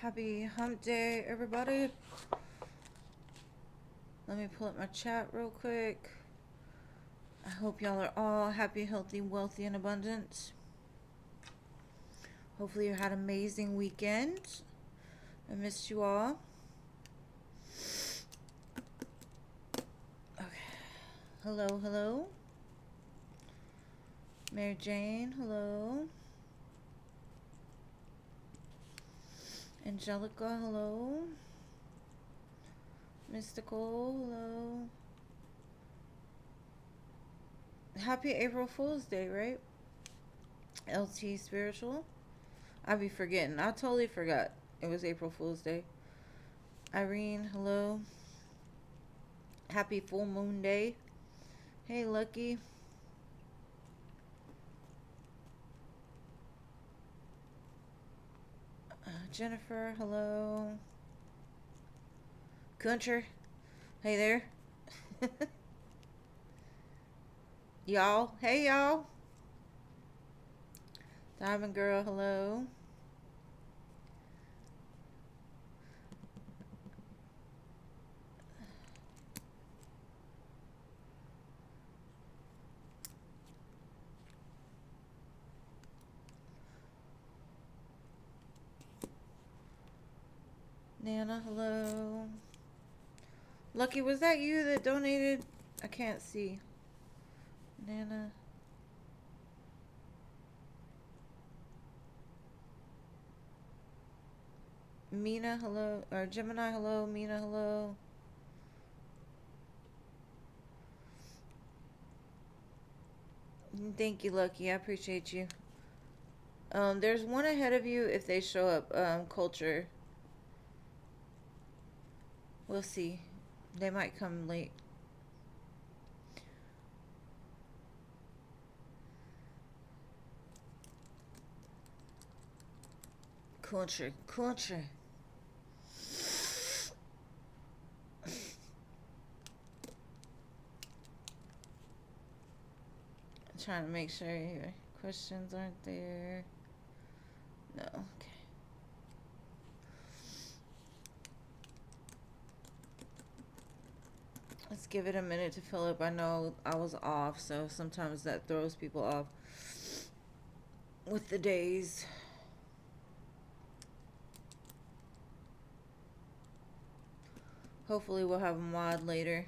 Happy hump day, everybody. Let me pull up my chat real quick. I hope y'all are all happy, healthy, wealthy, and abundant. Hopefully you had an amazing weekend. I missed you all. Okay. Hello, hello. Mary Jane, hello. Angelica, hello. Mystical, hello. Happy April Fool's Day, right? LT Spiritual. I be forgetting. I totally forgot it was April Fool's Day. Irene, hello. Happy Full Moon Day. Hey, Lucky. Jennifer, hello. Kuncher, hey there. Y'all, hey y'all. Diamond Girl, hello. Nana, hello. Lucky, was that you that donated? I can't see. Nana. Mina, hello. Or Gemini, hello. Mina, hello. Thank you, Lucky. I appreciate you. There's one ahead of you if they show up. Culture. We'll see. They might come late. Culture. Culture. I'm trying to make sure your questions aren't there. No. Okay. Let's give it a minute to fill up. I know I was off, so sometimes that throws people off with the days. Hopefully we'll have a mod later.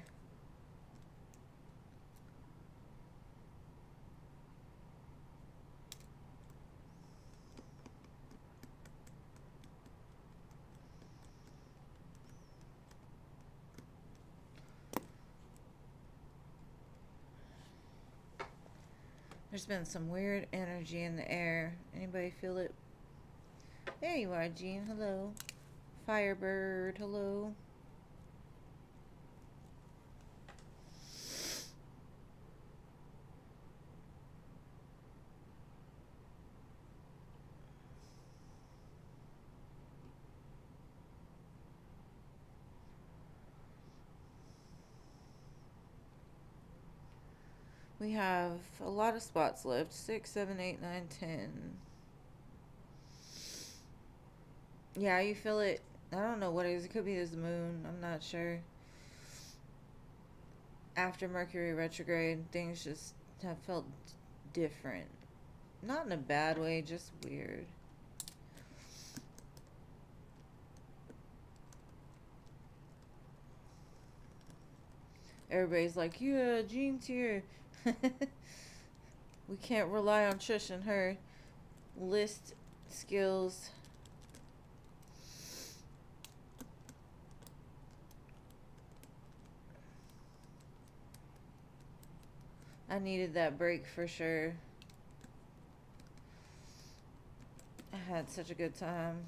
There's been some weird energy in the air. Anybody feel it? There you are, Jean. Hello. Firebird. Hello. We have a lot of spots left. 6, 7, 8, 9, 10. Yeah, you feel it. I don't know what it is. It could be this moon. I'm not sure. After Mercury retrograde, things just have felt different. Not in a bad way, just weird. Everybody's like, yeah, Jean's here. We can't rely on Trish and her list skills. I needed that break for sure. I had such a good time.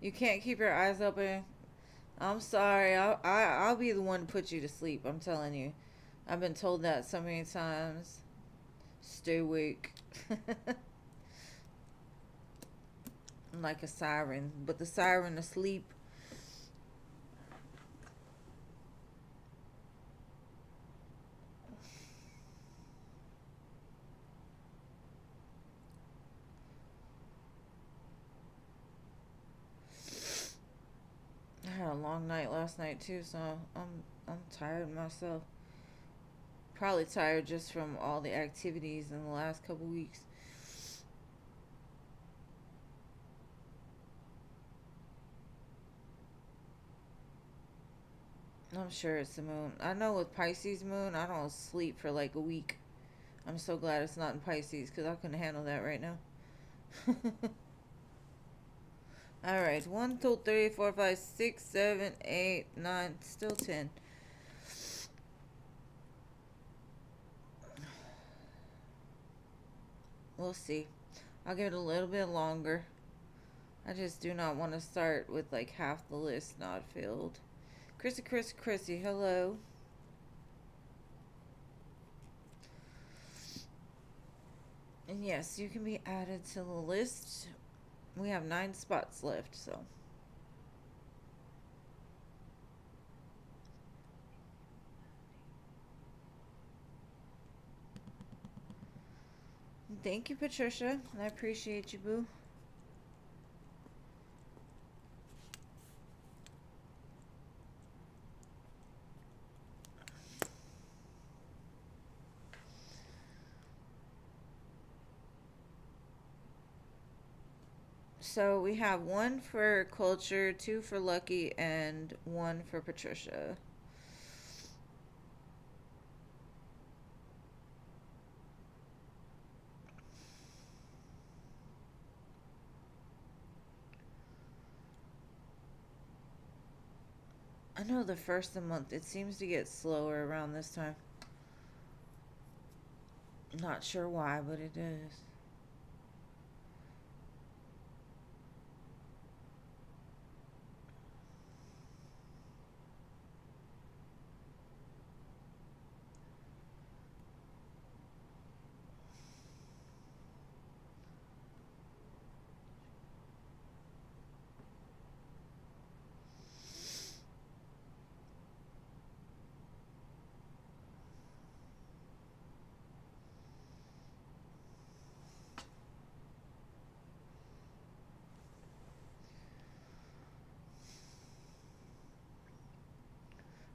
You can't keep your eyes open. I'm sorry. I'll be the one to put you to sleep. I'm telling you. I've been told that so many times. Stay awake. I'm like a siren, but the siren asleep. long night last night too, so I'm tired myself. Probably tired just from all the activities in the last couple weeks. I'm sure it's the moon. I know with Pisces moon, I don't sleep for like a week. I'm so glad it's not in Pisces because I couldn't handle that right now. All right, 1, 2, 3, 4, 5, 6, 7, 8, 9, still 10. We'll see. I'll give it a little bit longer. I just do not want to start with like half the list not filled. Chrissy, hello. And yes, you can be added to the list. We have 9 spots left, so. Thank you, Patricia. I appreciate you, boo. So we have 1 for Culture, 2 for Lucky, and 1 for Patricia. I know the first of the month, it seems to get slower around this time. Not sure why, but it is.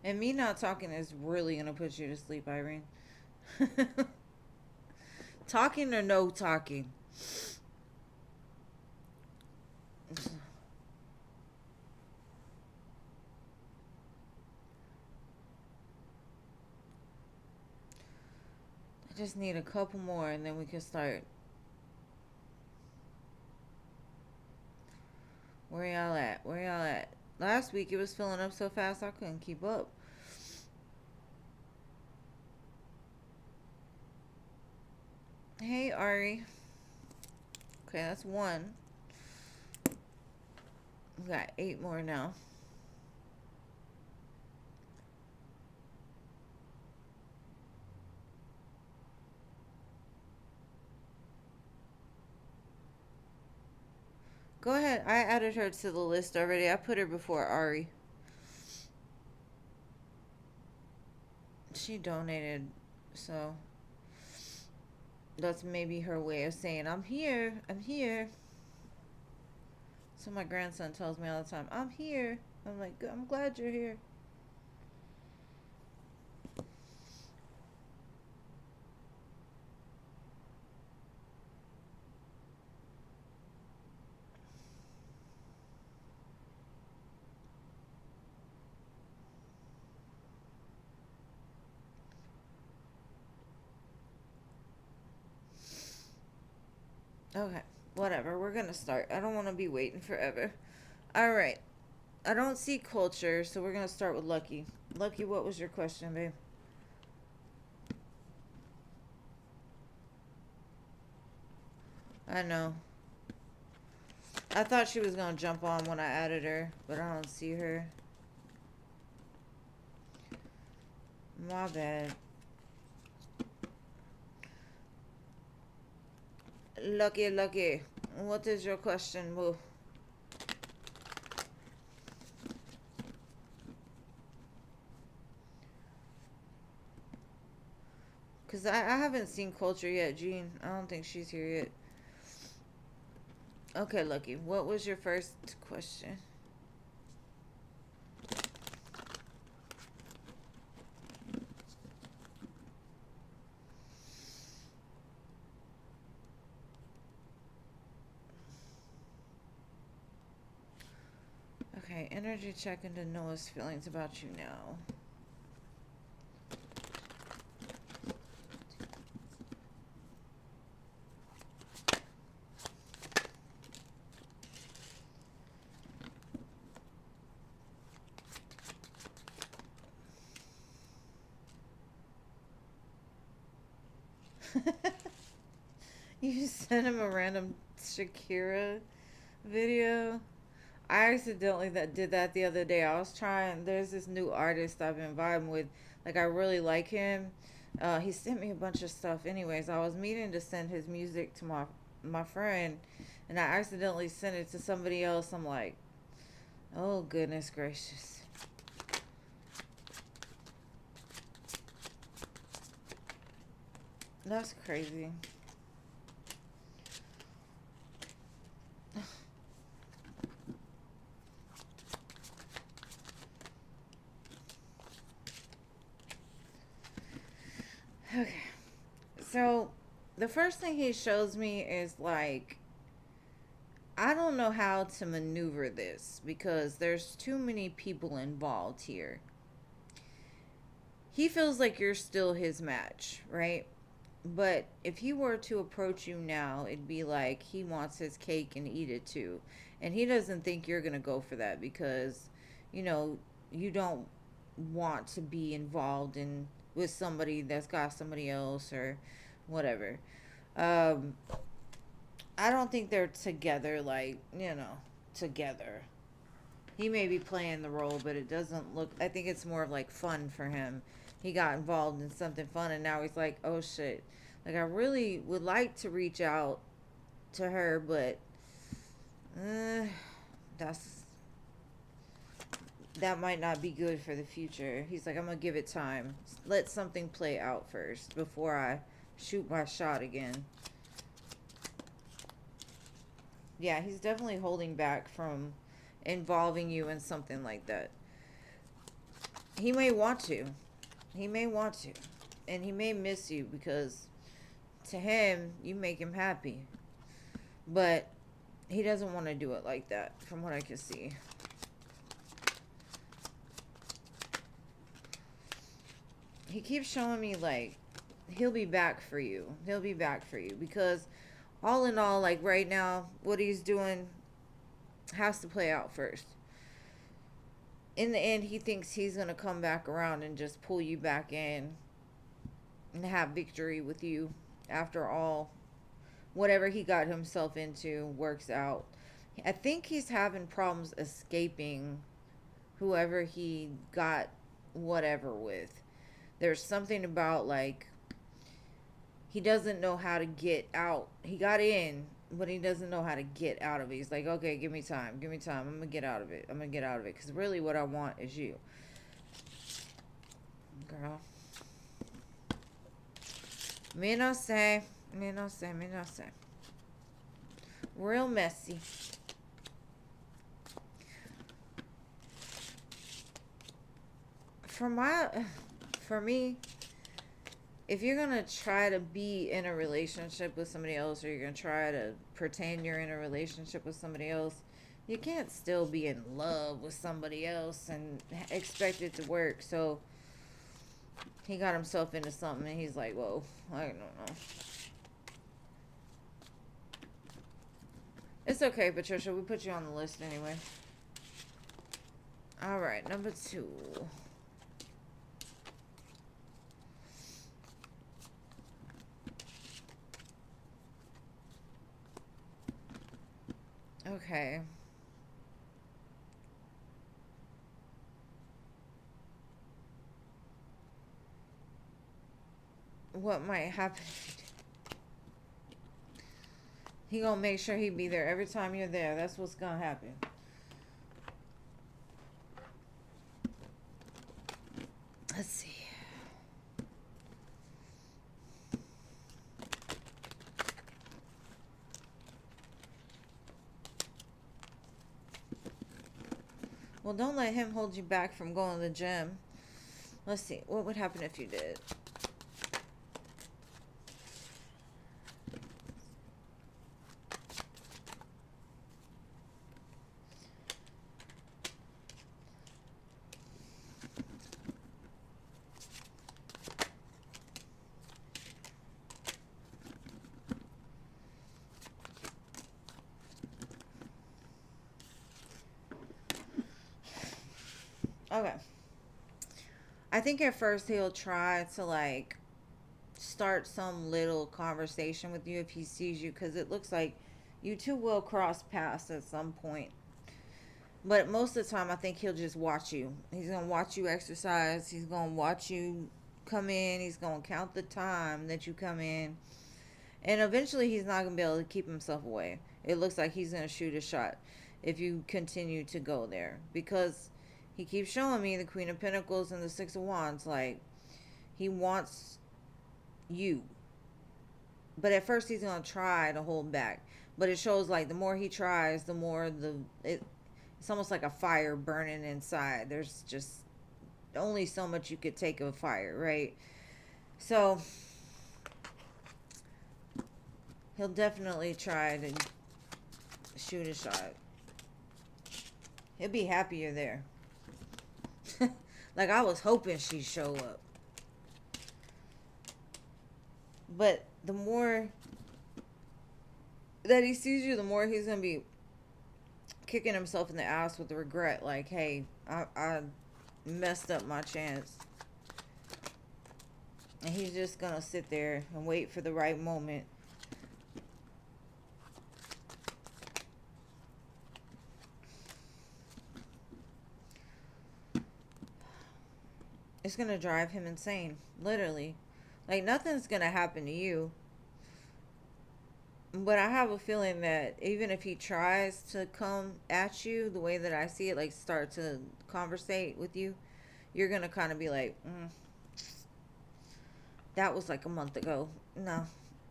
And me not talking is really going to put you to sleep, Irene. Talking or no talking? I just need a couple more and then we can start. Where y'all at? Where y'all at? Last week it was filling up so fast I couldn't keep up. Hey, Ari. Okay, that's 1. We got 8 more now. Go ahead. I added her to the list already. I put her before Ari. She donated, so that's maybe her way of saying, I'm here. I'm here. So my grandson tells me all the time, I'm here. I'm like, I'm glad you're here. Okay, whatever. We're going to start. I don't want to be waiting forever. All right. I don't see Culture, so we're going to start with Lucky. Lucky, what was your question, babe? I know. I thought she was going to jump on when I added her, but I don't see her. My bad. Lucky. What is your question, boo? Because I haven't seen Culture yet, Jean. I don't think she's here yet. Okay, Lucky. What was your first question? Okay, energy check into Noah's feelings about you now. You sent him a random Shakira video. I accidentally did that the other day. I was trying. There's this new artist I've been vibing with. Like, I really like him. He sent me a bunch of stuff. Anyways, I was meaning to send his music to my friend, and I accidentally sent it to somebody else. I'm like, oh goodness gracious. That's crazy. Okay. So, the first thing he shows me is like, I don't know how to maneuver this because there's too many people involved here. He feels like you're still his match, right? But if he were to approach you now, it'd be like he wants his cake and eat it too. And he doesn't think you're going to go for that because, you know, you don't want to be involved in with somebody that's got somebody else or whatever. Um, I don't think they're together, like, you know, together. He may be playing the role, but it doesn't look. I think it's more of like fun for him. He got involved in something fun, and now he's like, oh shit. Like, I really would like to reach out to her, but that's that might not be good for the future. He's like, I'm gonna give it time. Let something play out first before I shoot my shot again. Yeah, he's definitely holding back from involving you in something like that. He may want to. He may want to. And he may miss you because to him, you make him happy. But he doesn't want to do it like that, from what I can see. He keeps showing me, like, he'll be back for you. He'll be back for you. Because all in all, like, right now, what he's doing has to play out first. In the end, he thinks he's going to come back around and just pull you back in and have victory with you after all. Whatever he got himself into works out. I think he's having problems escaping whoever he got whatever with. There's something about, like, he doesn't know how to get out. He got in, but he doesn't know how to get out of it. He's like, okay, give me time. Give me time. I'm going to get out of it. I'm going to get out of it. Because really what I want is you. Girl. Me no say. Me no say. Me no say. Real messy. For me, if you're going to try to be in a relationship with somebody else, or you're going to try to pretend you're in a relationship with somebody else, you can't still be in love with somebody else and expect it to work. So he got himself into something and he's like, whoa, I don't know. It's okay, Patricia. We put you on the list anyway. Alright, number 2. Okay. What might happen? He gonna make sure he be there every time you're there. That's what's gonna happen. Let's see. Well, don't let him hold you back from going to the gym. Let's see. What would happen if you did? Okay. I think at first he'll try to like start some little conversation with you if he sees you, because it looks like you two will cross paths at some point. But most of the time, I think he'll just watch you. He's gonna watch you exercise. He's gonna watch you come in. He's gonna count the time that you come in, and eventually, he's not gonna be able to keep himself away. It looks like he's gonna shoot a shot if you continue to go there, because he keeps showing me the Queen of Pentacles and the Six of Wands. Like, he wants you. But at first he's gonna try to hold back. But it shows like the more he tries, the more it's almost like a fire burning inside. There's just only so much you could take of a fire, right? So he'll definitely try to shoot a shot. He'll be happy you're there. Like, I was hoping she'd show up. But the more that he sees you, the more he's going to be kicking himself in the ass with regret. Like, hey, I messed up my chance. And he's just going to sit there and wait for the right moment. It's going to drive him insane. Literally. Like, nothing's going to happen to you. But I have a feeling that even if he tries to come at you the way that I see it, like start to conversate with you, you're going to kind of be like, that was like a month ago. No,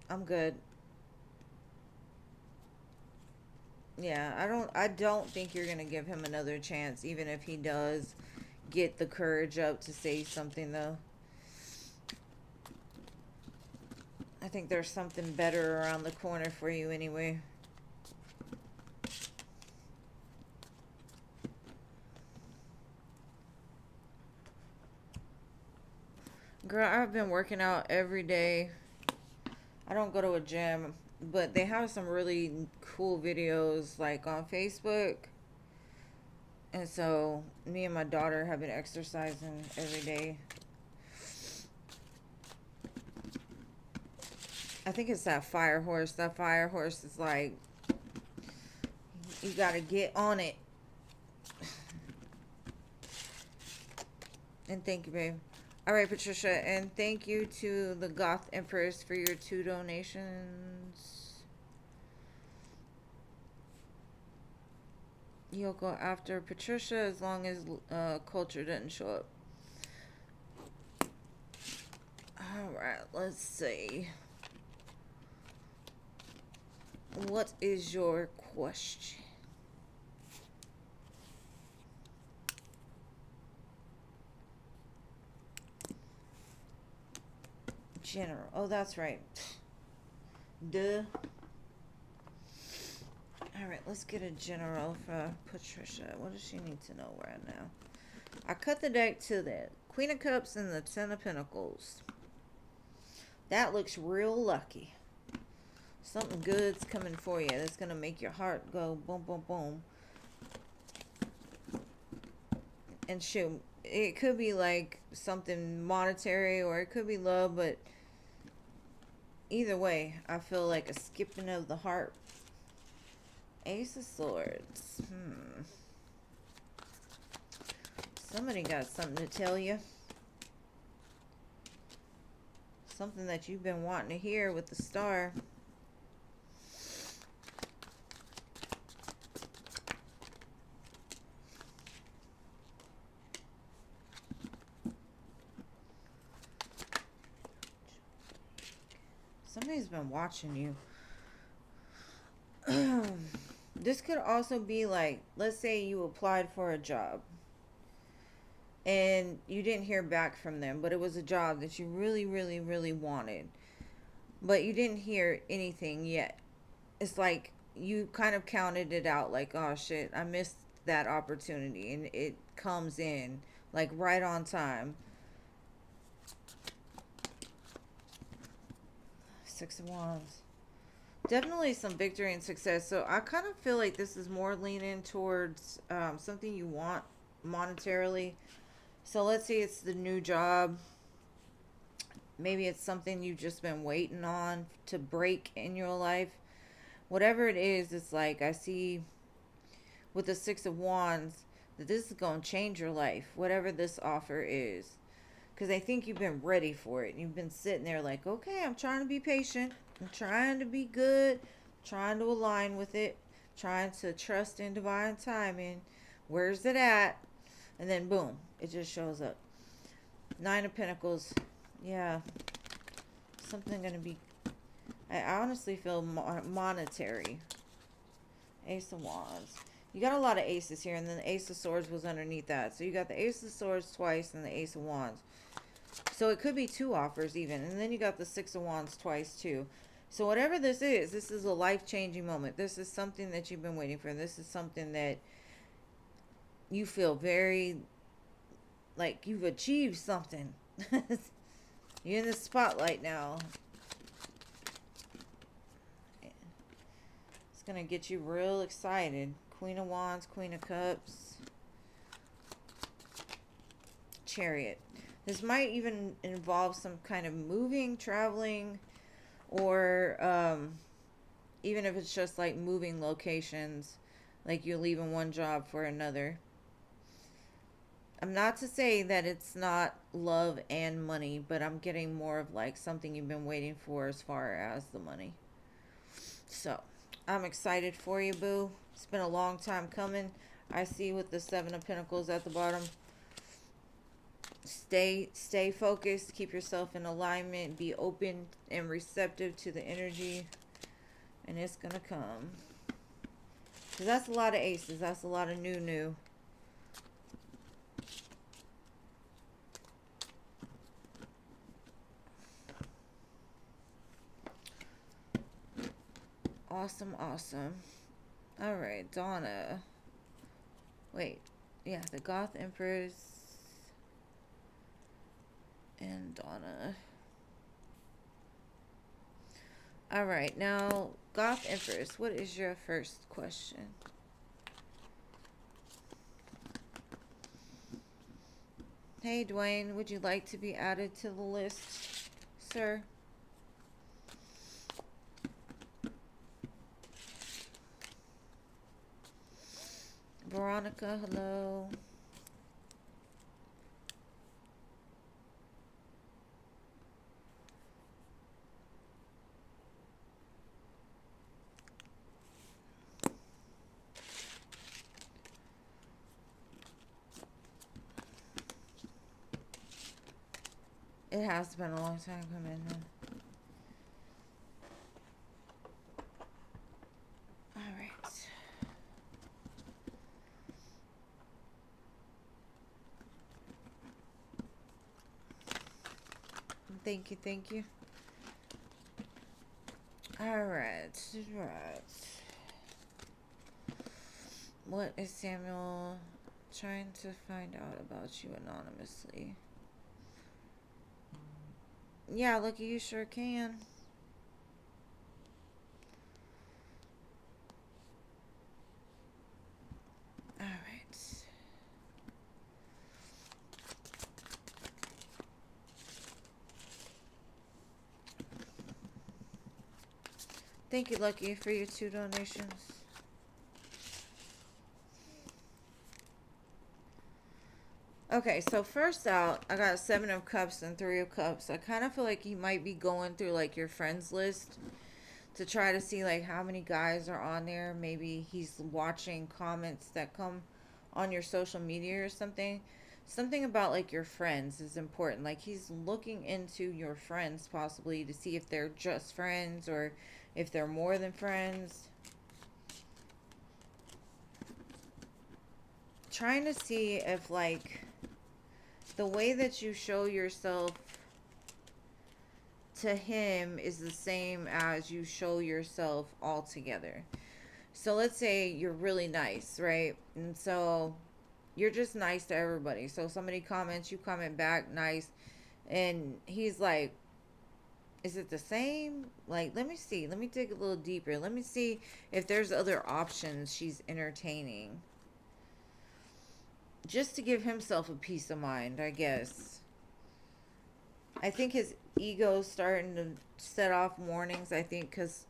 I'm good. Yeah, I don't think you're going to give him another chance, even if he does get the courage up to say something, though. I think there's something better around the corner for you anyway. Girl, I've been working out every day. I don't go to a gym, but they have some really cool videos like on Facebook. And so me and my daughter have been exercising every day. I think it's that fire horse. That fire horse is like, you gotta get on it. And thank you, babe. All right, Patricia, and thank you to the Goth Empress for your 2 donations. You'll go after Patricia as long as Culture doesn't show up. All right, let's see. What is your question? General. Oh, that's right. Duh. All right, let's get a general for Patricia. What does she need to know right now? I cut the deck to the Queen of Cups and the Ten of Pentacles. That looks real lucky. Something good's coming for you. That's going to make your heart go boom, boom, boom. And shoot, it could be like something monetary or it could be love, but either way, I feel like a skipping of the heart. Ace of Swords. Somebody got something to tell you. Something that you've been wanting to hear with the Star. Somebody's been watching you. This could also be like, let's say you applied for a job and you didn't hear back from them, but it was a job that you really, really, really wanted, but you didn't hear anything yet. It's like you kind of counted it out like, oh shit, I missed that opportunity, and it comes in like right on time. Six of Wands. Definitely some victory and success. So I kind of feel like this is more leaning towards something you want monetarily. So let's say it's the new job. Maybe it's something you've just been waiting on to break in your life. Whatever it is, it's like I see with the Six of Wands that this is going to change your life, whatever this offer is. Because I think you've been ready for it. You've been sitting there like, okay, I'm trying to be patient. I'm trying to be good. Trying to align with it. Trying to trust in divine timing. Where's it at? And then boom, it just shows up. Nine of Pentacles. Yeah. Something going to be... I honestly feel monetary. Ace of Wands. You got a lot of aces here, and then the Ace of Swords was underneath that. So you got the Ace of Swords twice and the Ace of Wands. So it could be two offers even. And then you got the Six of Wands twice too. So whatever this is a life-changing moment. This is something that you've been waiting for. This is something that you feel very like you've achieved something. You're in the spotlight now. It's going to get you real excited. Queen of Wands, Queen of Cups, Chariot. This might even involve some kind of moving, traveling, or even if it's just like moving locations, like you're leaving one job for another. I'm not to say that it's not love and money, but I'm getting more of like something you've been waiting for as far as the money. So, I'm excited for you, boo. It's been a long time coming. I see with the Seven of Pentacles at the bottom. Stay focused. Keep yourself in alignment. Be open and receptive to the energy. And it's going to come. Because that's a lot of aces. That's a lot of new. Awesome. All right, Donna. Wait. Yeah, the Goth Empress. And Donna. All right, now, Goth Empress, what is your first question? Hey, Dwayne, would you like to be added to the list, sir? Veronica, hello. It has been a long time coming. All right. Thank you. All right. What is Samuel trying to find out about you anonymously? Yeah, Lucky, you sure can. All right. Thank you, Lucky, for your 2 donations. Okay, so first out, I got 7 of Cups and 3 of Cups. I kind of feel like you might be going through like your friends list to try to see like how many guys are on there. Maybe he's watching comments that come on your social media or something. Something about like your friends is important. Like he's looking into your friends possibly to see if they're just friends or if they're more than friends. Trying to see if like the way that you show yourself to him is the same as you show yourself all together. So let's say you're really nice, right? And so you're just nice to everybody. So somebody comments, you comment back nice, and he's like, is it the same? Like, let me see. Let me dig a little deeper. Let me see if there's other options she's entertaining. just to give himself a peace of mind, I guess. I think his ego's starting to set off warnings, I think, because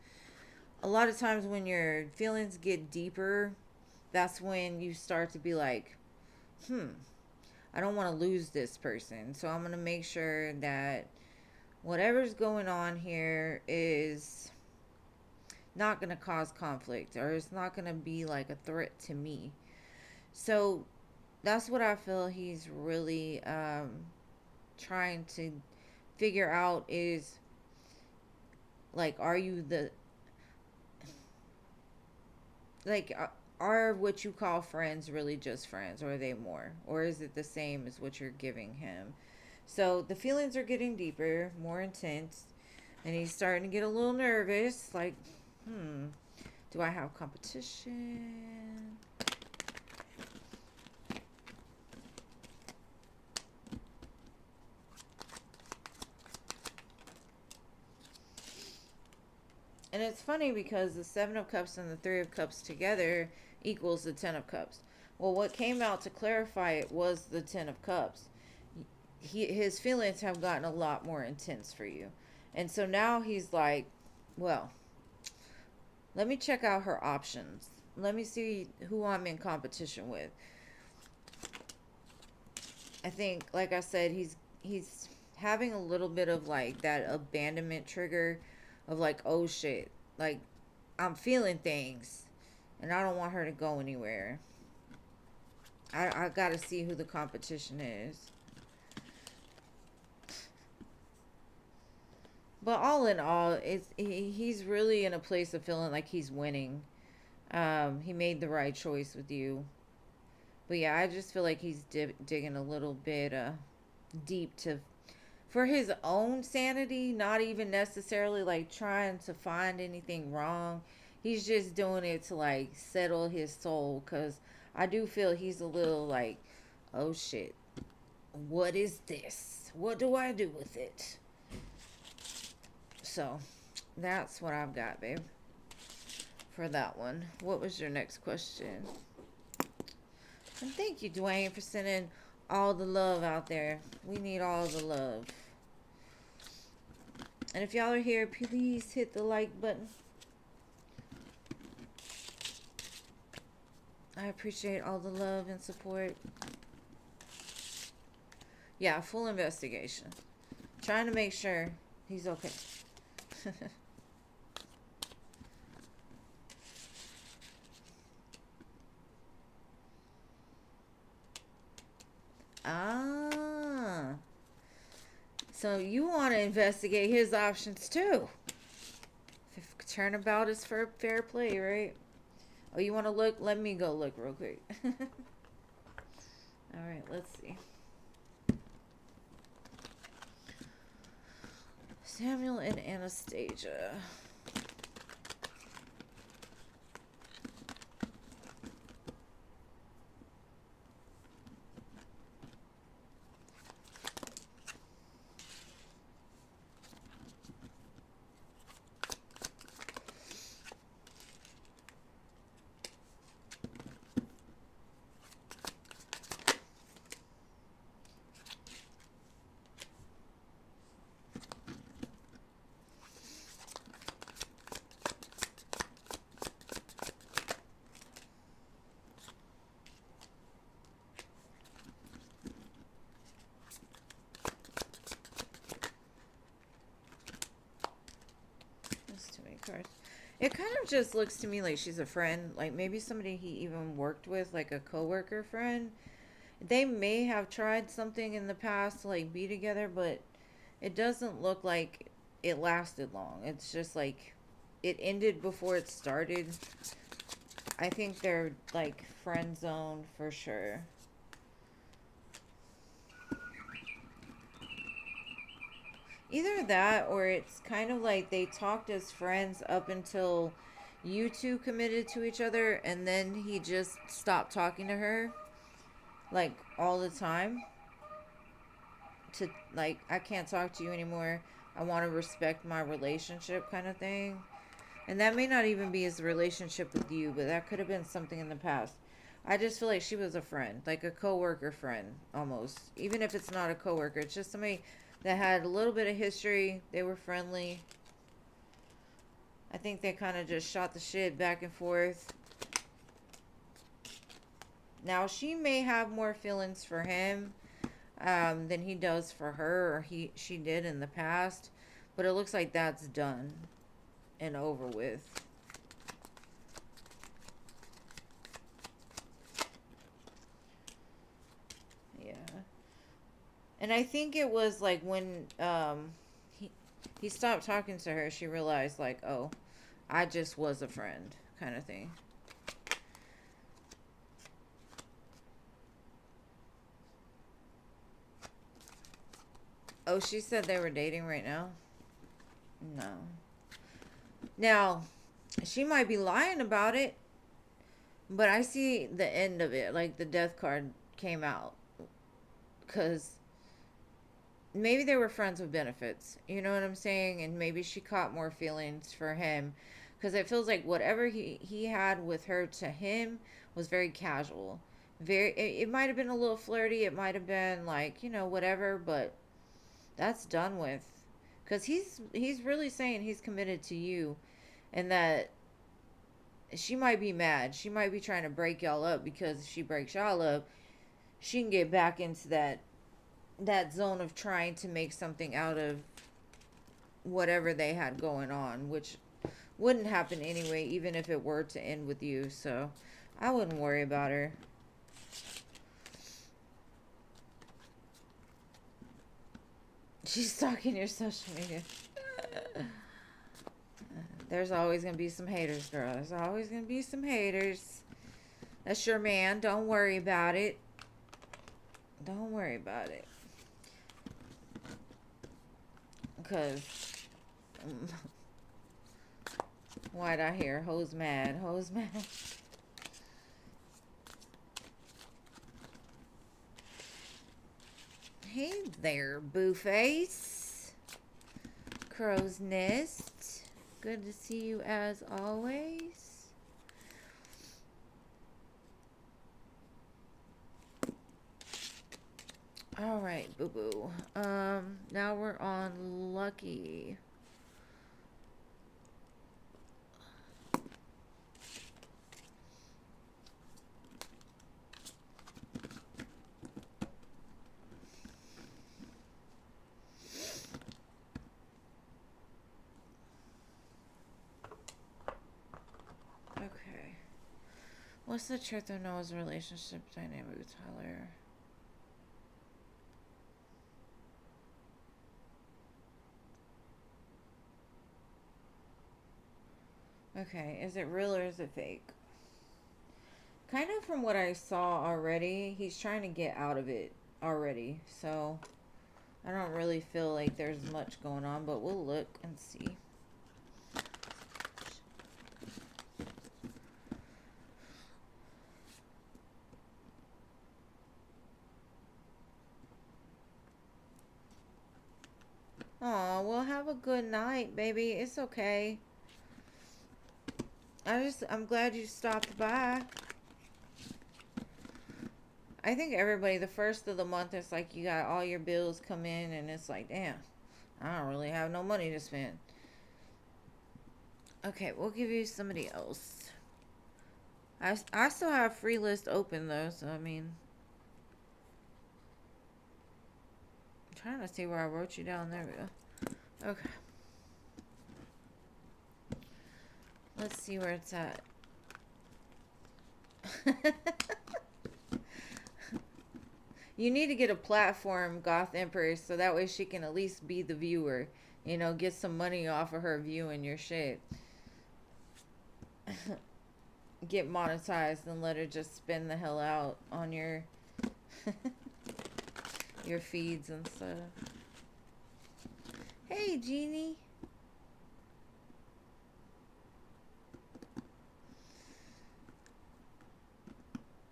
a lot of times when your feelings get deeper, that's when you start to be like, I don't want to lose this person. So I'm going to make sure that whatever's going on here is not going to cause conflict, or it's not going to be like a threat to me. So that's what I feel he's really trying to figure out is, like, are you the, like, are what you call friends really just friends, or are they more, or is it the same as what you're giving him? So the feelings are getting deeper, more intense, and he's starting to get a little nervous, like, do I have competition? And it's funny because the Seven of Cups and the Three of Cups together equals the Ten of Cups. Well, what came out to clarify it was the Ten of Cups. His feelings have gotten a lot more intense for you. And so now he's like, well, let me check out her options. Let me see who I'm in competition with. I think, like I said, he's having a little bit of like that abandonment trigger of like, oh shit, like I'm feeling things and I don't want her to go anywhere. I gotta see who the competition is. But all in all, he's really in a place of feeling like he's winning. He made the right choice with you. But yeah, I just feel like he's digging a little bit deep to, for his own sanity, not even necessarily like trying to find anything wrong. He's just doing it to like settle his soul, cuz I do feel he's a little like, oh shit. What is this? What do I do with it? So, that's what I've got, babe, for that one. What was your next question? And thank you, Dwayne, for sending all the love out there. We need all the love. And if y'all are here, please hit the like button. I appreciate all the love and support. Yeah, full investigation. Trying to make sure he's okay. Ah. So you want to investigate his options too. If turnabout is for fair play, right? Oh, you want to look? Let me go look real quick. Alright, let's see. Samuel and Anastasia. Cards. It kind of just looks to me like she's a friend, like maybe somebody he even worked with, like a coworker friend. They may have tried something in the past to like be together, but it doesn't look like it lasted long. It's just like it ended before it started. I think they're like friend zone for sure. Either that, or it's kind of like they talked as friends up until you two committed to each other, and then he just stopped talking to her like all the time, to like, I can't talk to you anymore, I want to respect my relationship, kind of thing. And that may not even be his relationship with you, but that could have been something in the past. I just feel like she was a friend, like a coworker friend almost. Even if it's not a coworker, it's just somebody that had a little bit of history. They were friendly. I think they kind of just shot the shit back and forth. Now she may have more feelings for him than he does for her, or she did in the past, but it looks like that's done and over with. Yeah. And I think it was like when he he stopped talking to her, she realized like, oh, I just was a friend kind of thing. Oh, she said they were dating right now? No. Now, she might be lying about it, but I see the end of it. Like the death card came out. Because maybe they were friends with benefits. You know what I'm saying? And maybe she caught more feelings for him. Because it feels like whatever he had with her to him was very casual. It might have been a little flirty. It might have been like, whatever. But that's done with. Because he's really saying he's committed to you. And that she might be mad. She might be trying to break y'all up, because if she breaks y'all up, she can get back into that zone of trying to make something out of whatever they had going on, which wouldn't happen anyway, even if it were to end with you. So I wouldn't worry about her. She's stalking your social media. There's always going to be some haters, girl. There's always going to be some haters. That's your man. Don't worry about it. Don't worry about it. Because why'd I hear hoes mad? Hoes mad. Hey there, boo face. Crow's Nest. Good to see you as always. All right, boo boo. Now we're on Lucky. Okay. What's the truth of Noah's relationship dynamic with Tyler? Okay, is it real or is it fake? Kind of from what I saw already, he's trying to get out of it already. So I don't really feel like there's much going on, but we'll look and see. Aw, well, have a good night, baby. It's okay. I'm glad you stopped by. I think everybody, the first of the month, it's like you got all your bills come in, and it's like, damn, I don't really have no money to spend. Okay, we'll give you somebody else. I still have free list open, though, so I mean, I'm trying to see where I wrote you down. There we go. Okay. Let's see where it's at. You need to get a platform, Goth Empress, so that way she can at least be the viewer. Get some money off of her viewing your shit. Get monetized and let her just spin the hell out on your your feeds and stuff. Hey, Jeannie.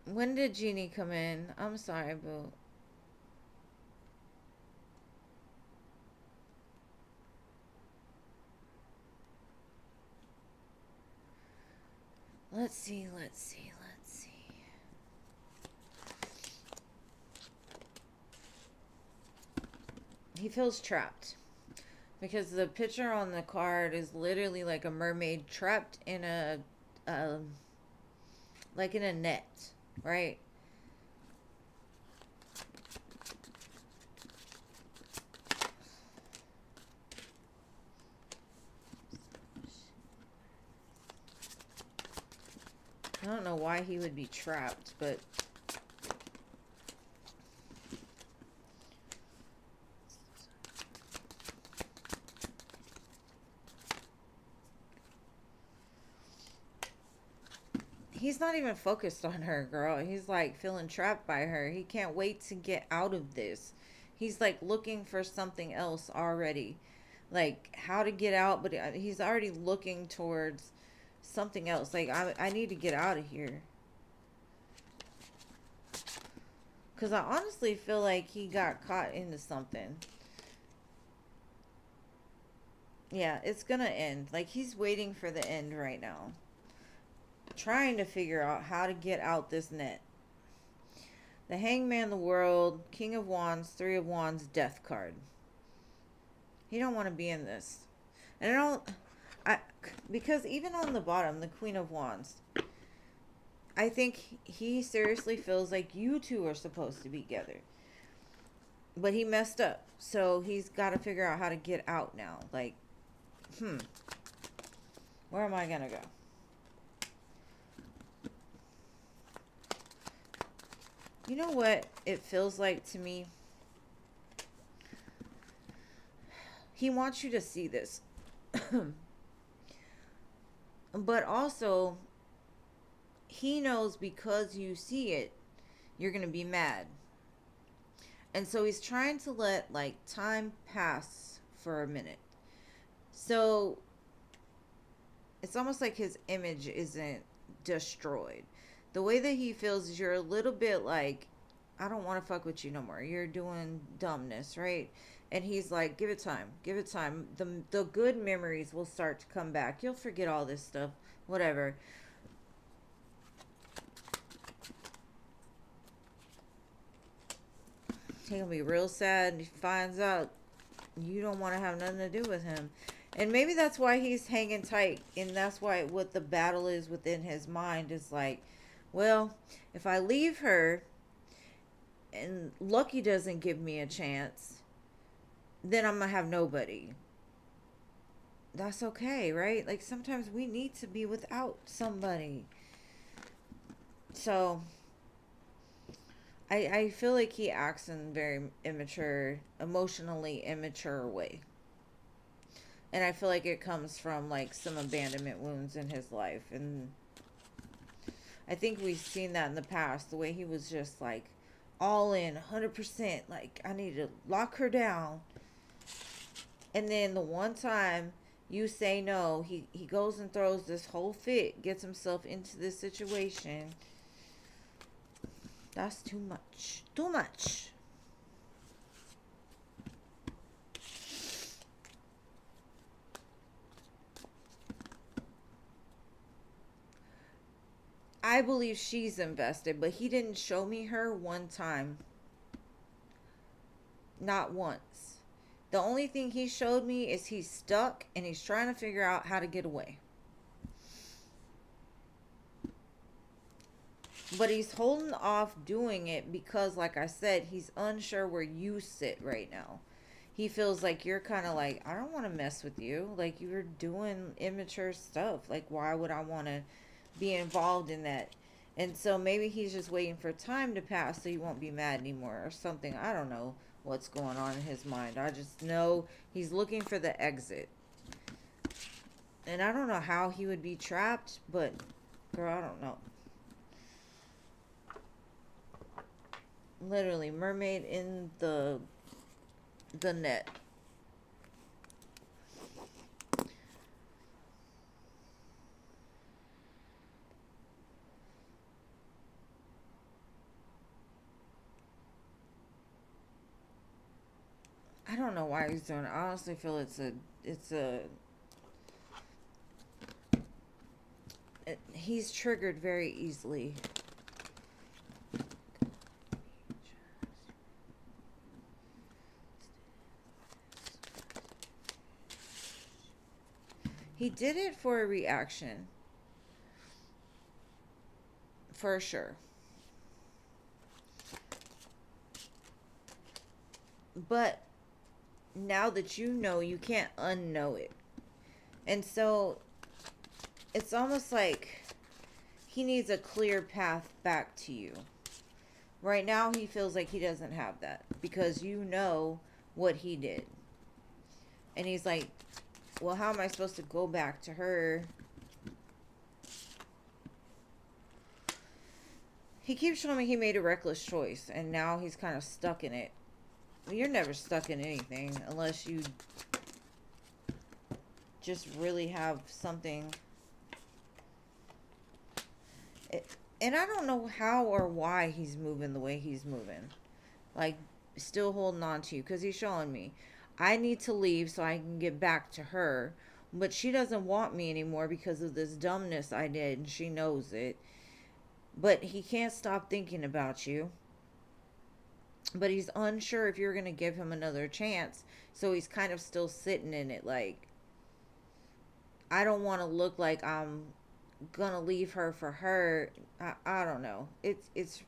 When did Jeannie come in? I'm sorry, boo. Let's see. he feels trapped because the picture on the card is literally like a mermaid trapped in a like in a net, right? I don't know why he would be trapped, but he's not even focused on her, girl. He's like feeling trapped by her. He can't wait to get out of this. He's like looking for something else already. Like how to get out, but he's already looking towards something else. Like I need to get out of here. Cuz I honestly feel like he got caught into something. Yeah, it's going to end. Like he's waiting for the end right now. Trying to figure out how to get out this net. The Hangman, the World, King of Wands, Three of Wands, Death card. He don't want to be in this. And because even on the bottom, the Queen of Wands, I think he seriously feels like you two are supposed to be together. But he messed up. So he's got to figure out how to get out now. Like, where am I going to go? You know what it feels like to me? He wants you to see this. But also, he knows because you see it, you're going to be mad. And so he's trying to let, like, time pass for a minute. So, it's almost like his image isn't destroyed. The way that he feels is you're a little bit like, I don't want to fuck with you no more. You're doing dumbness, right? And he's like, give it time. Give it time. The good memories will start to come back. You'll forget all this stuff. Whatever. He's going to be real sad. He finds out you don't want to have nothing to do with him. And maybe that's why he's hanging tight. And that's why what the battle is within his mind is like, well, if I leave her and Lucky doesn't give me a chance, then I'm going to have nobody. That's okay, right? Like sometimes we need to be without somebody. So I feel like he acts in a very immature, emotionally immature way. And I feel like it comes from like some abandonment wounds in his life. And I think we've seen that in the past. The way he was just like all in 100%. Like I need to lock her down. And then the one time you say no, he goes and throws this whole fit. Gets himself into this situation. That's too much. Too much. I believe she's invested, but he didn't show me her one time. Not once. The only thing he showed me is he's stuck and he's trying to figure out how to get away. But he's holding off doing it because, like I said, he's unsure where you sit right now. He feels like you're kind of like, I don't want to mess with you. Like, you're doing immature stuff. Like, why would I want to be involved in that? And so maybe he's just waiting for time to pass so he won't be mad anymore or something. I don't know what's going on in his mind. I just know he's looking for the exit. And I don't know how he would be trapped, but, girl, I don't know. Literally, mermaid in the net. I don't know why he's doing it. I honestly feel he's triggered very easily. He did it for a reaction. For sure. But now that you know, you can't unknow it. And so it's almost like he needs a clear path back to you. Right now, he feels like he doesn't have that because you know what he did. And he's like, well, how am I supposed to go back to her? He keeps showing me he made a reckless choice, and now he's kind of stuck in it. You're never stuck in anything unless you just really have something. And I don't know how or why he's moving the way he's moving. Like, still holding on to you. Because he's showing me, I need to leave so I can get back to her. But she doesn't want me anymore because of this dumbness I did. And she knows it. But he can't stop thinking about you. But he's unsure if you're going to give him another chance. So he's kind of still sitting in it. Like, I don't want to look like I'm gonna leave her for her. I don't know. It's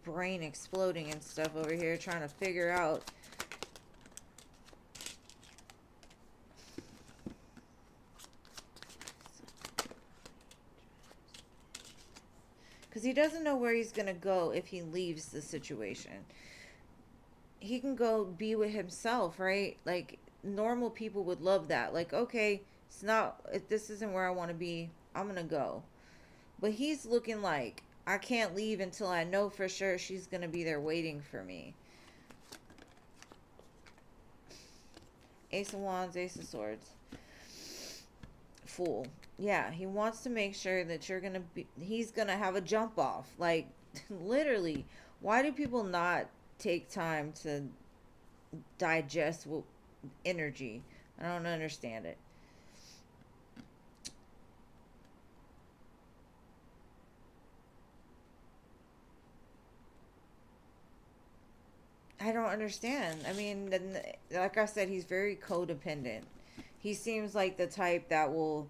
brain exploding and stuff over here trying to figure out. Because he doesn't know where he's gonna go if he leaves the situation. He can go be with himself, right? Like, normal people would love that. Like, okay, this isn't where I want to be, I'm gonna go. But he's looking like, I can't leave until I know for sure she's gonna be there waiting for me. Ace of Wands, Ace of Swords. Fool. Yeah, he wants to make sure that he's gonna have a jump off. Like, literally, why do people not take time to digest energy? I don't understand it. I don't understand. I mean, like I said, he's very codependent. He seems like the type that will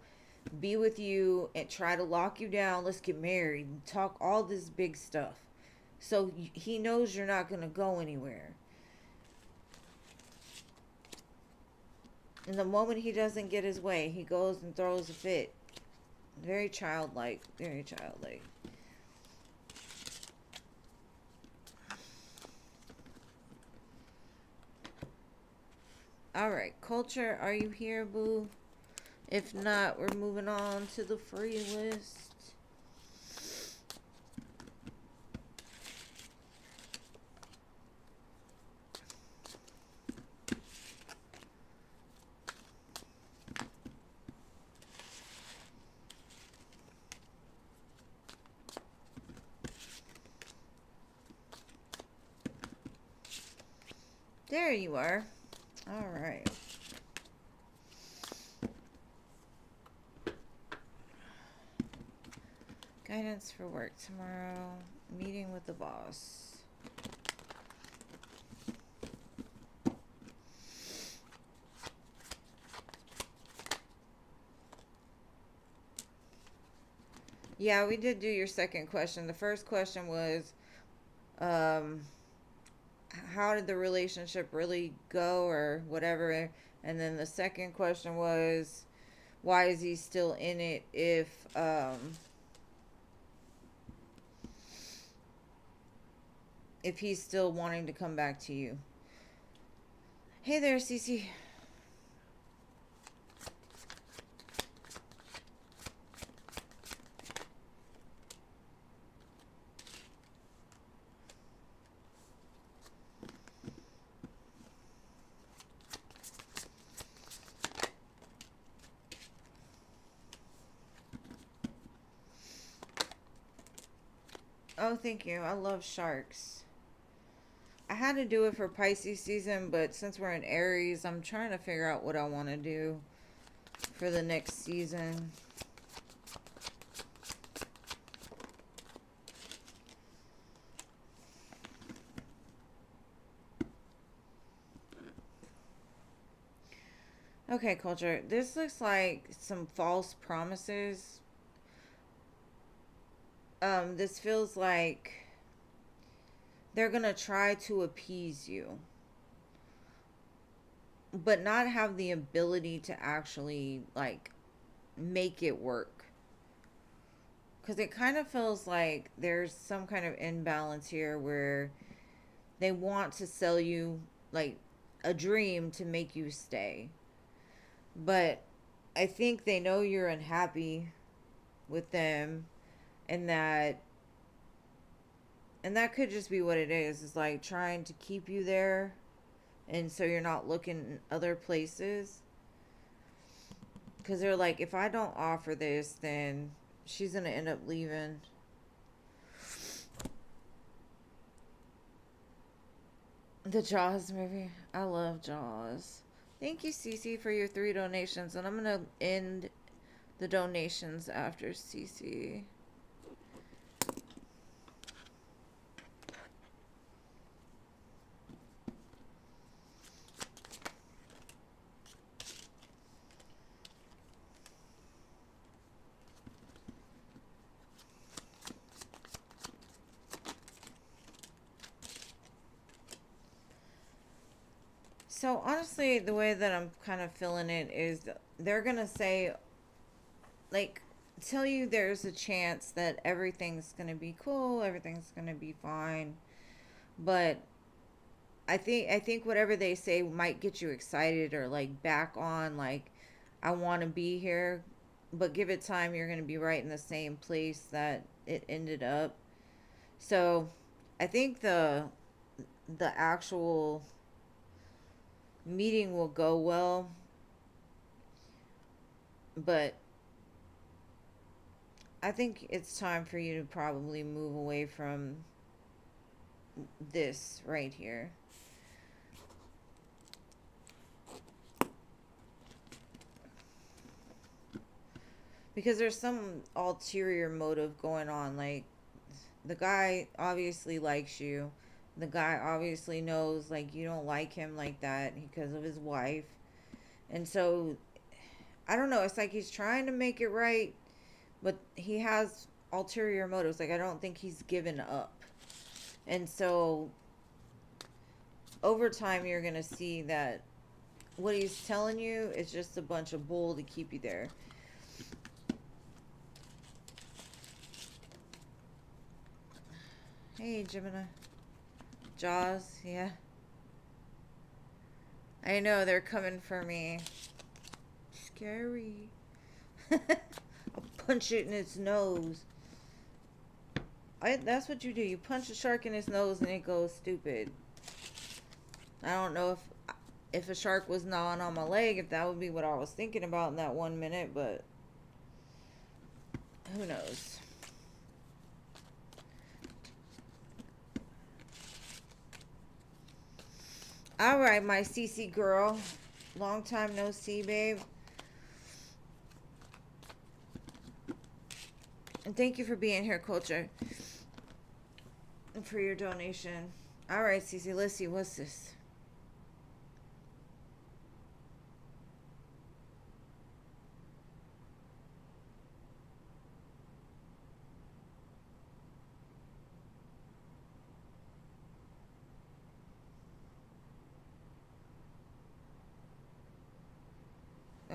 be with you and try to lock you down. Let's get married. Talk all this big stuff. So he knows you're not going to go anywhere. And the moment he doesn't get his way, he goes and throws a fit. Very childlike. Very childlike. Alright, culture, are you here, boo? If not, we're moving on to the free list. There you are. All right. Guidance for work tomorrow. Meeting with the boss. Yeah, we did do your second question. The first question was, how did the relationship really go or whatever? And then the second question was, why is he still in it if he's still wanting to come back to you? Hey there, Cece. Oh, thank you. I love sharks. I had to do it for Pisces season, but since we're in Aries, I'm trying to figure out what I want to do for the next season. Okay, culture. This looks like some false promises. This feels like they're gonna try to appease you, but not have the ability to actually like make it work. Because it kind of feels like there's some kind of imbalance here where they want to sell you like a dream to make you stay. But I think they know you're unhappy with them, and that could just be what it is. It's like trying to keep you there, and so you're not looking in other places. Because they're like, if I don't offer this, then she's going to end up leaving. The Jaws movie. I love Jaws. Thank you, Cece, for your 3 donations. And I'm going to end the donations after Cece. So honestly, the way that I'm kind of feeling it is they're going to say, like, tell you there's a chance that everything's going to be cool, everything's going to be fine. But I think whatever they say might get you excited or like back on like I want to be here, but give it time, you're going to be right in the same place that it ended up. So, I think the actual meeting will go well, but I think it's time for you to probably move away from this right here. Because there's some ulterior motive going on. Like, the guy obviously likes you. The guy obviously knows, like, you don't like him like that because of his wife. And so, I don't know. It's like he's trying to make it right, but he has ulterior motives. Like, I don't think he's given up. And so, over time, you're going to see that what he's telling you is just a bunch of bull to keep you there. Hey, Gemini. Jaws, yeah. I know, they're coming for me. Scary. I'll punch it in its nose. That's what you do. You punch a shark in its nose and it goes stupid. I don't know if a shark was gnawing on my leg, if that would be what I was thinking about in that 1 minute, but who knows. All right, my CC girl. Long time no see, babe. And thank you for being here, Culture. And for your donation. All right, CC, let's see. What's this?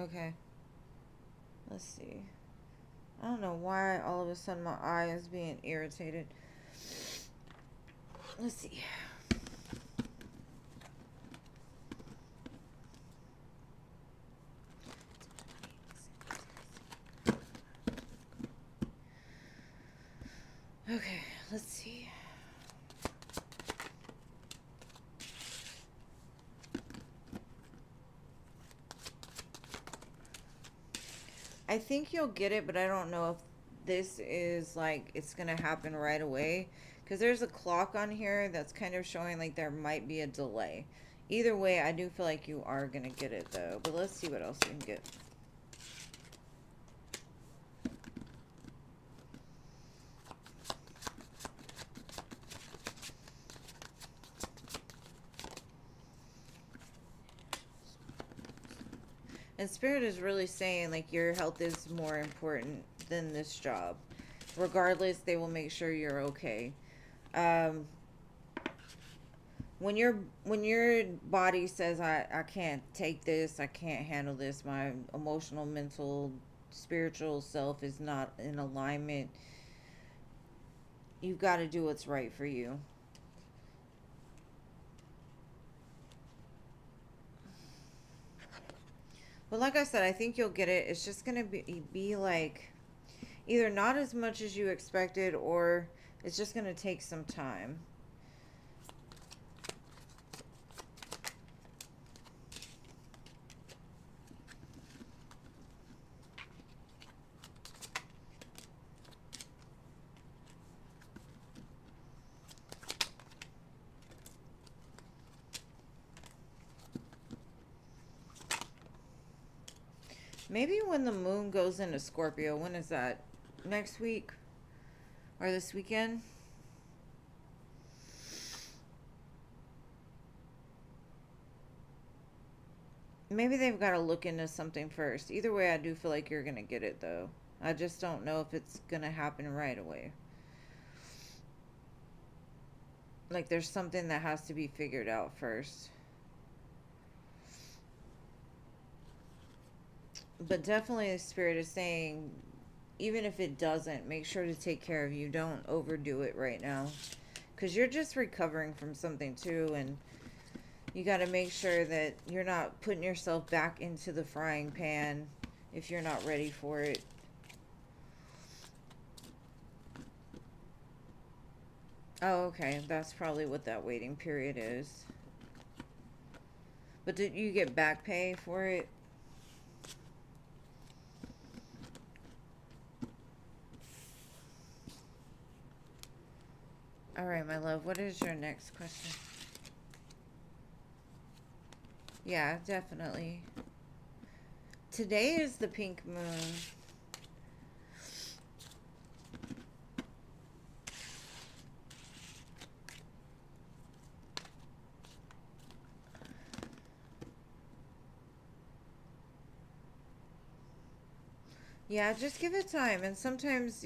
Okay. Let's see. I don't know why all of a sudden my eye is being irritated. Let's see. Okay, let's see. I think you'll get it, but I don't know if this is like it's gonna happen right away. Because there's a clock on here that's kind of showing like there might be a delay. Either way, I do feel like you are gonna get it though. But let's see what else you can get. And Spirit is really saying, like, your health is more important than this job. Regardless, they will make sure you're okay. Um, when your body says, I can't take this, I can't handle this, my emotional, mental, spiritual self is not in alignment, you've got to do what's right for you. But like I said, I think you'll get it. It's just gonna be like either not as much as you expected, or it's just gonna take some time. Maybe when the moon goes into Scorpio, when is that? Next week? Or this weekend? Maybe they've got to look into something first. Either way, I do feel like you're going to get it, though. I just don't know if it's going to happen right away. Like, there's something that has to be figured out first. But definitely the Spirit is saying, even if it doesn't, make sure to take care of you. Don't overdo it right now. Because you're just recovering from something, too, and you got to make sure that you're not putting yourself back into the frying pan if you're not ready for it. Oh, okay. That's probably what that waiting period is. But did you get back pay for it? All right, my love. What is your next question? Yeah, definitely. Today is the pink moon. Yeah, just give it time. And sometimes,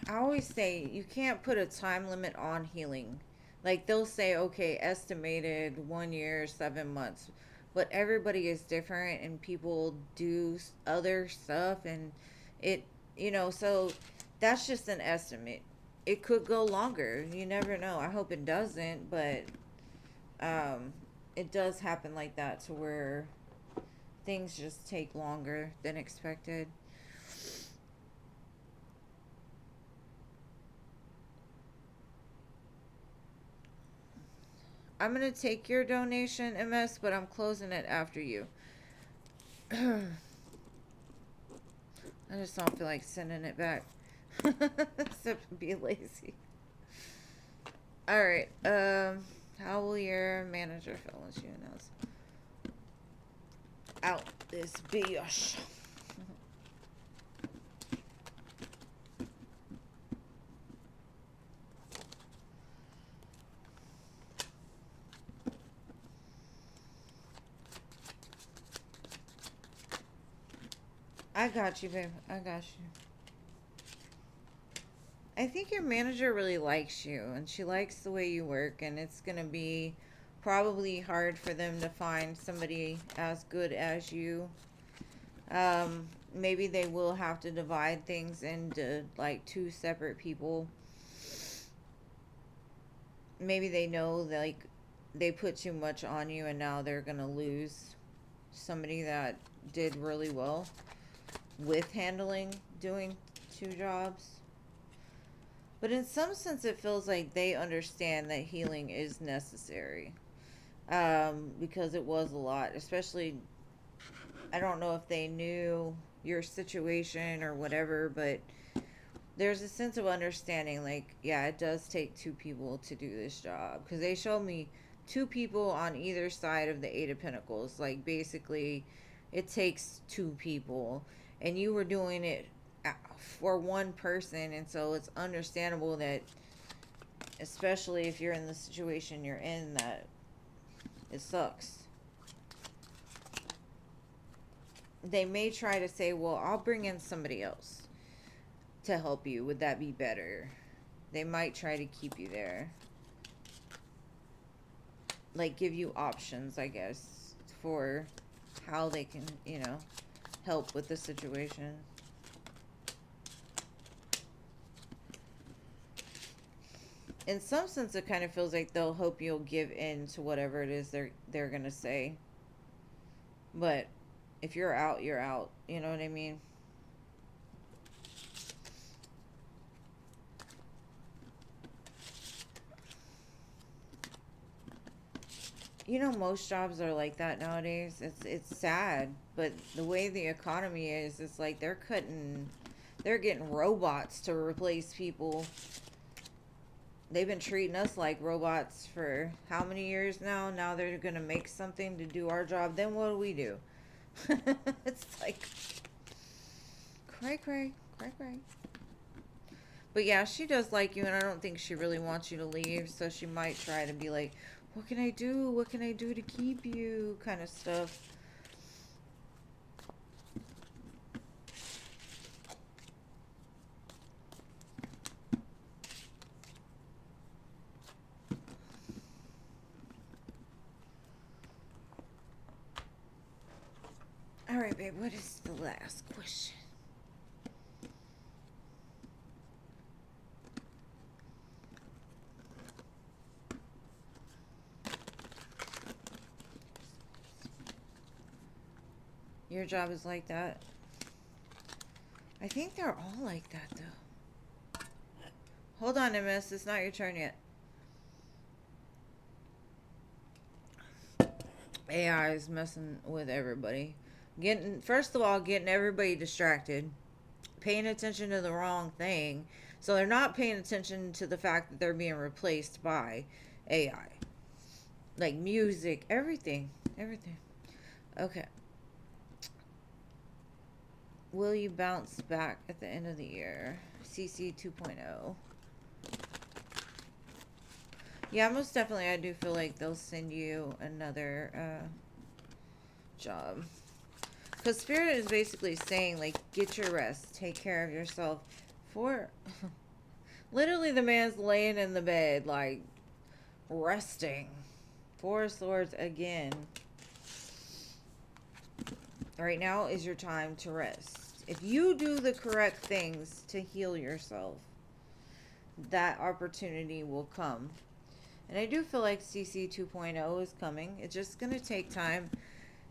I always say you can't put a time limit on healing. Like they'll say, okay, estimated 1 year, 7 months. But everybody is different and people do other stuff and it, so that's just an estimate. It could go longer. You never know. I hope it doesn't, but um, it does happen like that to where things just take longer than expected. I'm going to take your donation, MS, but I'm closing it after you. I just don't feel like sending it back. Except be lazy. Alright, how will your manager feel when she announces out this biatch? I got you, babe. I got you. I think your manager really likes you and she likes the way you work, and it's going to be probably hard for them to find somebody as good as you. Maybe they will have to divide things into like two separate people. Maybe they know that, like, they put too much on you and now they're going to lose somebody that did really well with doing two jobs. But in some sense, it feels like they understand that healing is necessary. Because it was a lot, especially, I don't know if they knew your situation or whatever, but there's a sense of understanding, like, yeah, it does take two people to do this job. Because they showed me two people on either side of the Eight of Pentacles. Like, basically, it takes two people. And you were doing it for one person, and so it's understandable that, especially if you're in the situation you're in, that it sucks. they may try to say, well, I'll bring in somebody else to help you. Would that be better? They might try to keep you there. Like, give you options, I guess, for how they can, help with the situation. In some sense, it kind of feels like they'll hope you'll give in to whatever it is they're gonna say. But if you're out, you're out. You know what I mean? Most jobs are like that nowadays. It's sad, but the way the economy is, it's like they're getting robots to replace people. They've been treating us like robots for how many years now? Now they're gonna make something to do our job. Then what do? It's like cray cray, cray cray. But yeah, she does like you, and I don't think she really wants you to leave. So she might try to be like, what can I do? What can I do to keep you? Kind of stuff. All right, babe, what is the last question? Your job is like that? I think they're all like that, though. Hold on, MS. It's not your turn yet. AI is messing with everybody. First of all, getting everybody distracted, paying attention to the wrong thing. So they're not paying attention to the fact that they're being replaced by AI. Like music, everything. Everything. Okay. Will you bounce back at the end of the year? CC 2.0. Yeah, most definitely. I do feel like they'll send you another job. Because Spirit is basically saying, like, get your rest. Take care of yourself. Literally, the man's laying in the bed, like, resting. Four of Swords again. Right now is your time to rest. If you do the correct things to heal yourself, that opportunity will come. And I do feel like CC 2.0 is coming. It's just going to take time.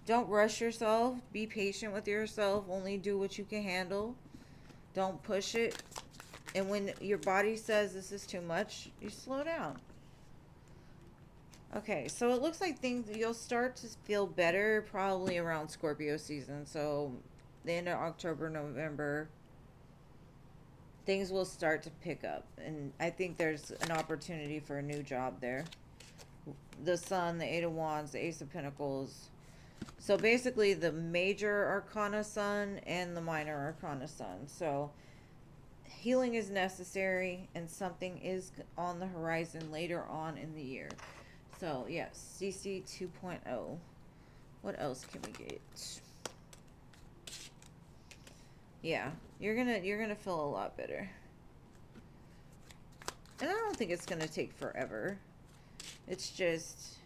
Don't rush yourself. Be patient with yourself. Only do what you can handle. Don't push it. And when your body says this is too much, you slow down. Okay, so it looks like you'll start to feel better probably around Scorpio season. So the end of October, November, things will start to pick up. And I think there's an opportunity for a new job there. The Sun, the Eight of Wands, the Ace of Pentacles. So basically the major arcana Sun and the minor arcana Sun. So healing is necessary and something is on the horizon later on in the year. So yes, CC 2.0. What else can we get? Yeah, you're gonna feel a lot better. And I don't think it's gonna take forever. It's just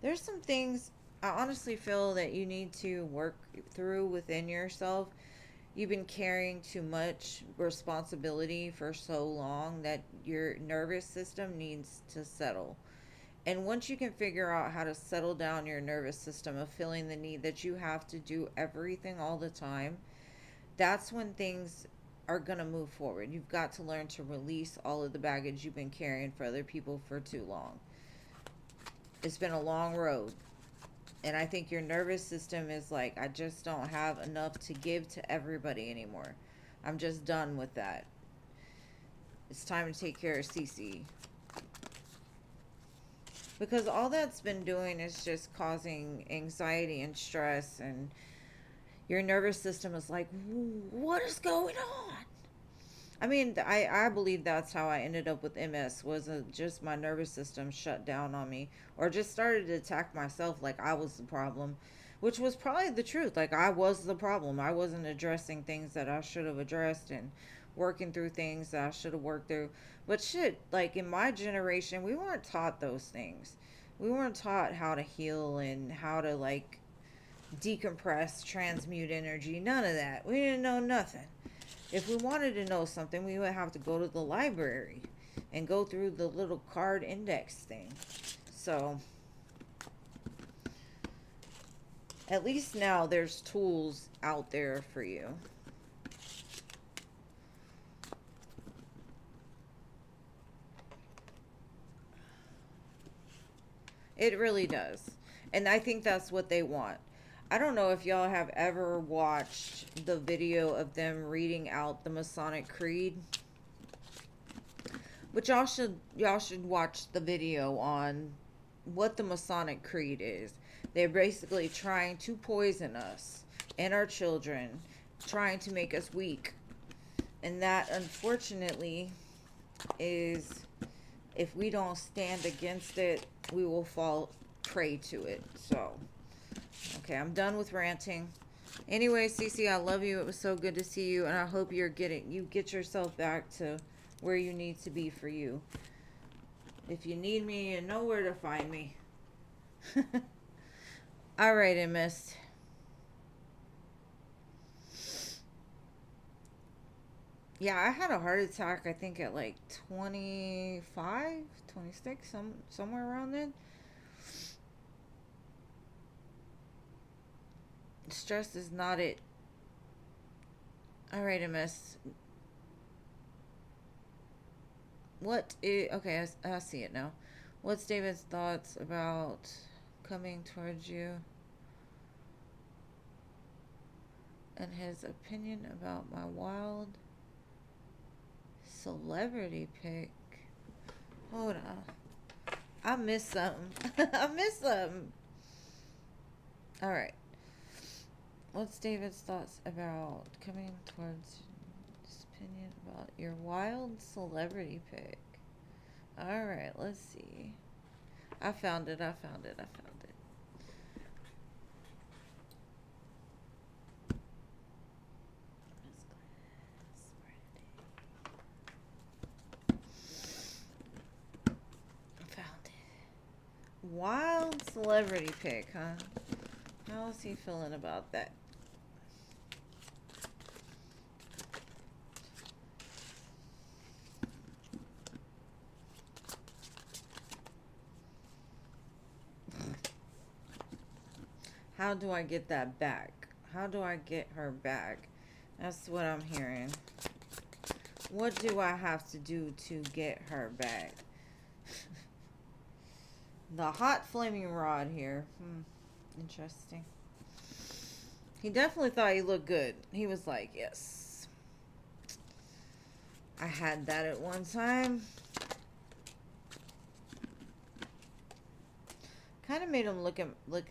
there's some things I honestly feel that you need to work through within yourself. You've been carrying too much responsibility for so long that your nervous system needs to settle. And once you can figure out how to settle down your nervous system of feeling the need that you have to do everything all the time, that's when things are going to move forward. You've got to learn to release all of the baggage you've been carrying for other people for too long. It's been a long road. And I think your nervous system is like, I just don't have enough to give to everybody anymore. I'm just done with that. It's time to take care of CC. Because all that's been doing is just causing anxiety and stress, and your nervous system is like, what is going on? I mean, I believe that's how I ended up with MS, was just my nervous system shut down on me, or just started to attack myself like I was the problem, which was probably the truth. Like, I was the problem. I wasn't addressing things that I should have addressed, and working through things that I should have worked through. But shit, like in my generation, we weren't taught those things. We weren't taught how to heal and how to like decompress, transmute energy, none of that. We didn't know nothing. If we wanted to know something, we would have to go to the library and go through the little card index thing. So, at least now there's tools out there for you. It really does. And I think that's what they want. I don't know if y'all have ever watched the video of them reading out the Masonic Creed, but y'all should watch the video on what the Masonic Creed is. They're basically trying to poison us and our children, trying to make us weak. And that unfortunately is, if we don't stand against it, we will fall prey to it. So, okay, I'm done with ranting. Anyway, Cece, I love you. It was so good to see you, and I hope you get yourself back to where you need to be for you. If you need me, you know where to find me. All right, MS. Yeah, I had a heart attack, I think, at like 25, 26, somewhere around then. Stress is not it. All right, MS. Okay, I see it now. What's David's thoughts about coming towards you and his opinion about my wild celebrity pick? Hold on. I missed something. I missed something. All right. What's David's thoughts about coming towards his opinion about your wild celebrity pick? All right, let's see. I found it. Wild celebrity pick, huh? How's he feeling about that? How do I get that back? How do I get her back? That's what I'm hearing. What do I have to do to get her back? The hot flaming rod here. Interesting. He definitely thought he looked good. He was like, yes, I had that at one time. Kind of made him look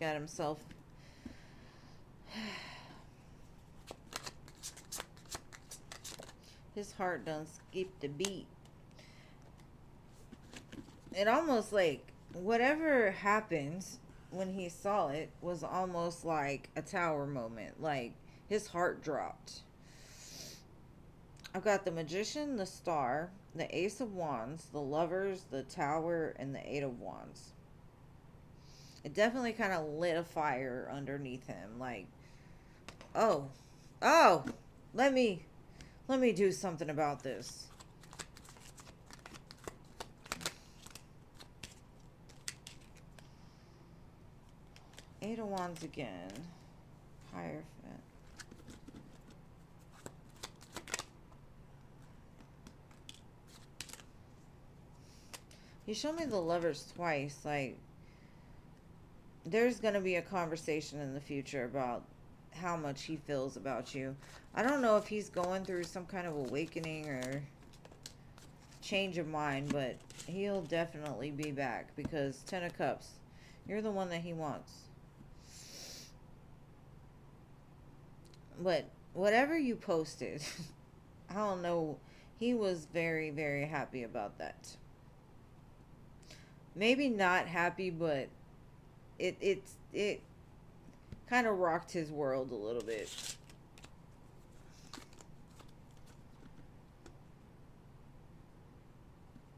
at himself. His heart done skipped a beat. It almost like whatever happened when he saw it was almost like a tower moment. Like his heart dropped. I've got the Magician, the Star, the Ace of Wands, the Lovers, the Tower, and the Eight of Wands. It definitely kind of lit a fire underneath him. Like, oh, let me do something about this. Eight of Wands again. Hierophant. You showed me the Lovers twice. Like, there's going to be a conversation in the future about how much he feels about you. I don't know if he's going through some kind of awakening or change of mind, but he'll definitely be back because Ten of Cups, you're the one that he wants. But whatever you posted, I don't know He was very, very happy about that. Maybe not happy, but it kind of rocked his world a little bit.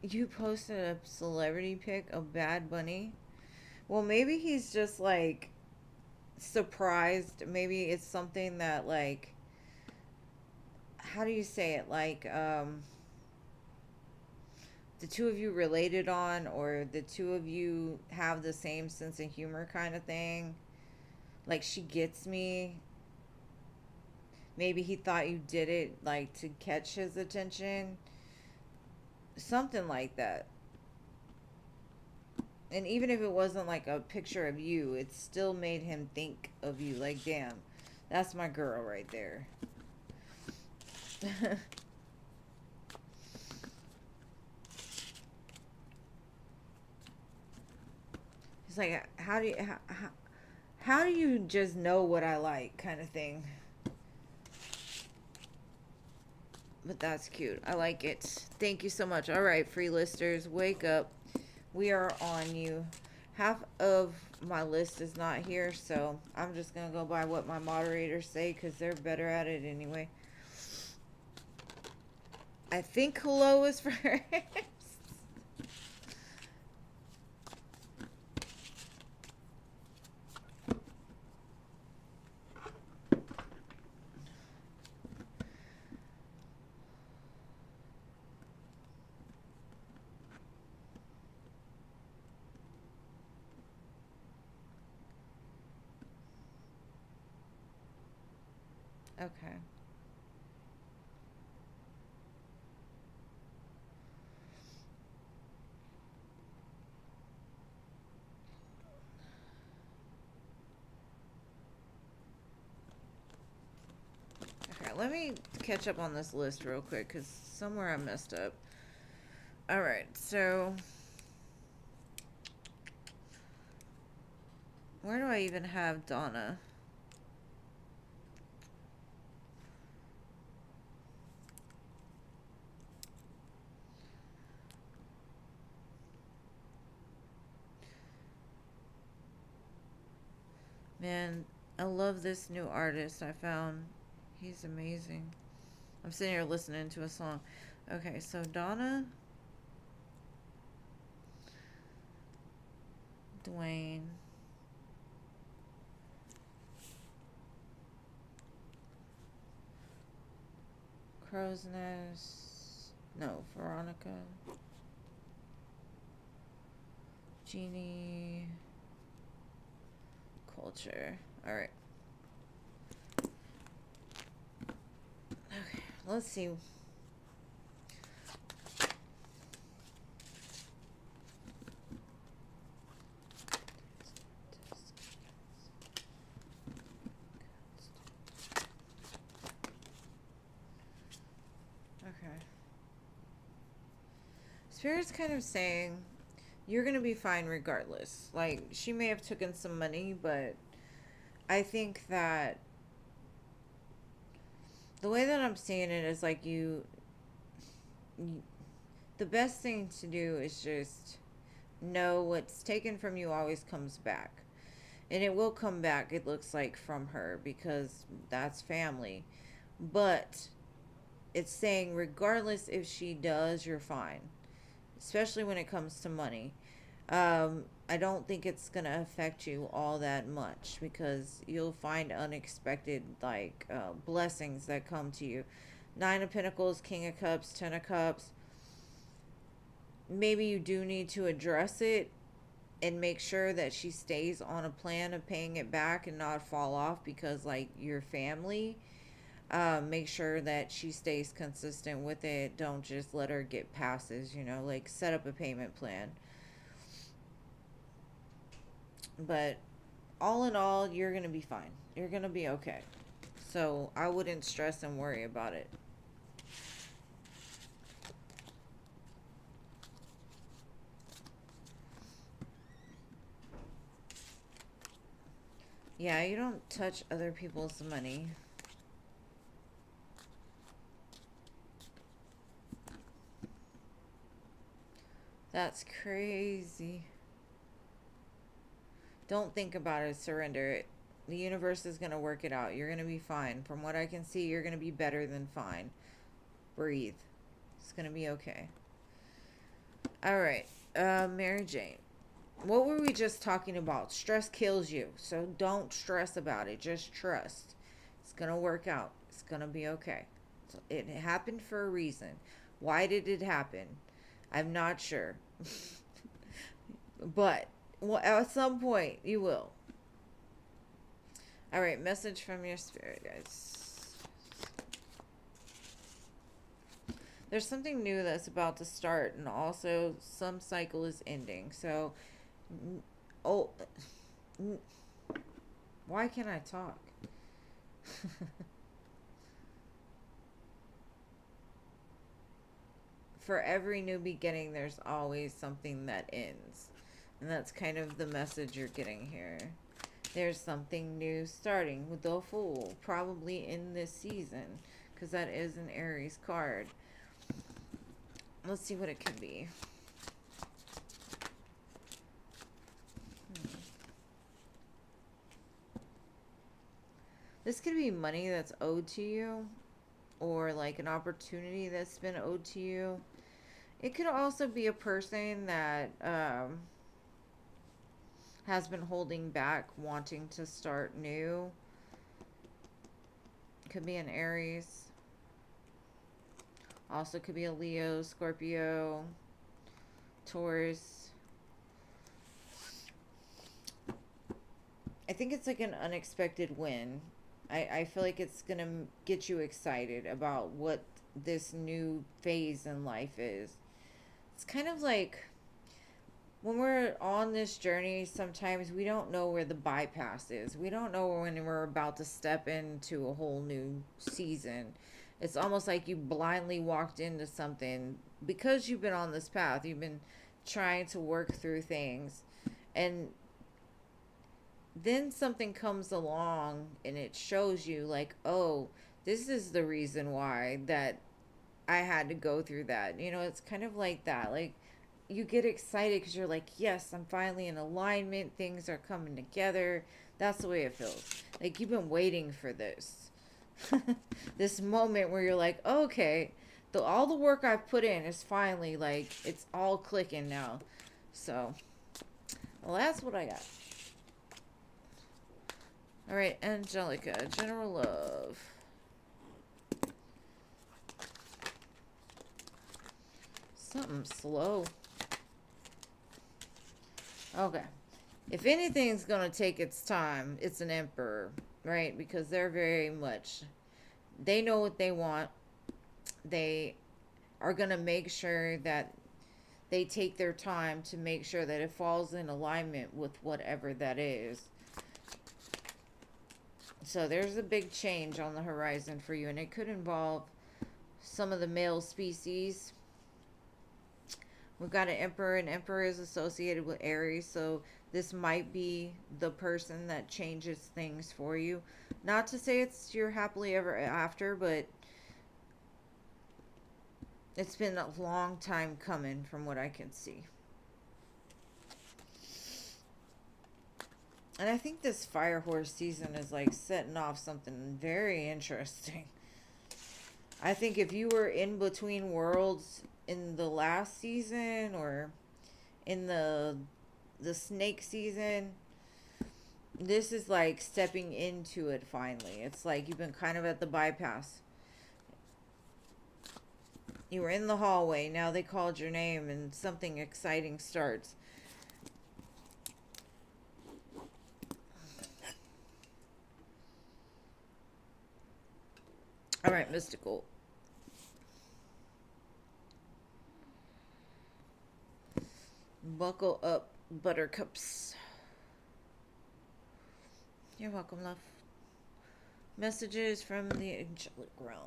You posted a celebrity pic of Bad Bunny. Well, maybe he's just like surprised. Maybe it's something that, like, how do you say it? Like, the two of you related on, or the two of you have the same sense of humor kind of thing. Like, she gets me. Maybe he thought you did it, like, to catch his attention. Something like that. And even if it wasn't like a picture of you, it still made him think of you. Like, damn, that's my girl right there. He's like, how do you just know what I like, kind of thing. But that's cute. I like it. Thank you so much. All right, free listers, wake up. We are on you. Half of my list is not here, so I'm just going to go by what my moderators say because they're better at it anyway. I think hello is first. Okay. Okay, let me catch up on this list real quick because somewhere I messed up. Alright, so where do I even have Donna? Man, I love this new artist I found. He's amazing. I'm sitting here listening to a song. Okay, so Donna, Dwayne, Crow's Nest, no, Veronica, Jeannie, Culture. Alright. Okay, let's see. Okay. Spirit's kind of saying you're gonna be fine regardless. Like, she may have taken some money, but I think that the way that I'm seeing it is like you the best thing to do is just know what's taken from you always comes back. And it will come back, it looks like, from her because that's family. But it's saying regardless if she does, you're fine. Especially when it comes to money. I don't think it's going to affect you all that much because you'll find unexpected, like, blessings that come to you. Nine of Pentacles, King of Cups, Ten of Cups. Maybe you do need to address it and make sure that she stays on a plan of paying it back and not fall off because, like, your family. Make sure that she stays consistent with it. Don't just let her get passes, you know, like, set up a payment plan. But all in all, you're going to be fine. You're going to be okay. So I wouldn't stress and worry about it. Yeah, you don't touch other people's money. That's crazy. Don't think about it. Surrender it. The universe is going to work it out. You're going to be fine. From what I can see, you're going to be better than fine. Breathe. It's going to be okay. All right. Mary Jane. What were we just talking about? Stress kills you. So don't stress about it. Just trust. It's going to work out. It's going to be okay. So it happened for a reason. Why did it happen? I'm not sure. But at some point, you will. All right, message from your spirit, guys. There's something new that's about to start, and also some cycle is ending. So, oh, why can't I talk? For every new beginning, there's always something that ends. And that's kind of the message you're getting here. There's something new starting with the Fool, probably in this season, because that is an Aries card. Let's see what it could be. This could be money that's owed to you, or like an opportunity that's been owed to you. It could also be a person that has been holding back, wanting to start new. Could be an Aries. Also could be a Leo, Scorpio, Taurus. I think it's like an unexpected win. I feel like it's going to get you excited about what this new phase in life is. It's kind of like when we're on this journey, sometimes we don't know where the bypass is. We don't know when we're about to step into a whole new season. It's almost like you blindly walked into something because you've been on this path. You've been trying to work through things. And then something comes along and it shows you like, oh, this is the reason why that I had to go through that. You know, it's kind of like that. Like, you get excited because you're like, yes, I'm finally in alignment. Things are coming together. That's the way it feels. Like, you've been waiting for this. This moment where you're like, okay, all the work I've put in is finally, like, it's all clicking now. So, well, that's what I got. All right, Angelica, general love. Something slow. Okay. If anything's going to take its time, it's an emperor, right? Because they're very much, they know what they want. They are going to make sure that they take their time to make sure that it falls in alignment with whatever that is. So there's a big change on the horizon for you, and it could involve some of the male species. We've got an emperor, and emperor is associated with Aries, so this might be the person that changes things for you. Not to say it's your happily ever after, but it's been a long time coming from what I can see. And I think this fire horse season is like setting off something very interesting. I think if you were in between worlds in the last season or in the snake season, this is like stepping into it finally. It's like you've been kind of at the bypass. You were in the hallway, now they called your name and something exciting starts. All right, mystical. Buckle up, buttercups. You're welcome, love. Messages from the angelic realm.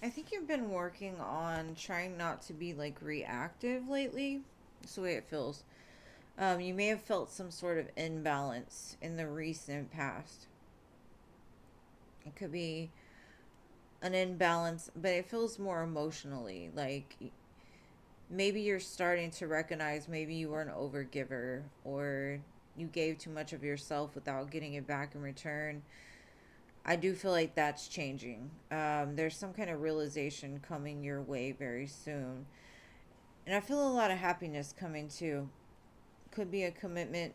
I think you've been working on trying not to be like reactive lately. That's the way it feels. You may have felt some sort of imbalance in the recent past. It could be an imbalance, but it feels more emotionally. Like maybe you're starting to recognize maybe you were an overgiver, or you gave too much of yourself without getting it back in return. I do feel like that's changing. There's some kind of realization coming your way very soon. And I feel a lot of happiness coming too. Could be a commitment,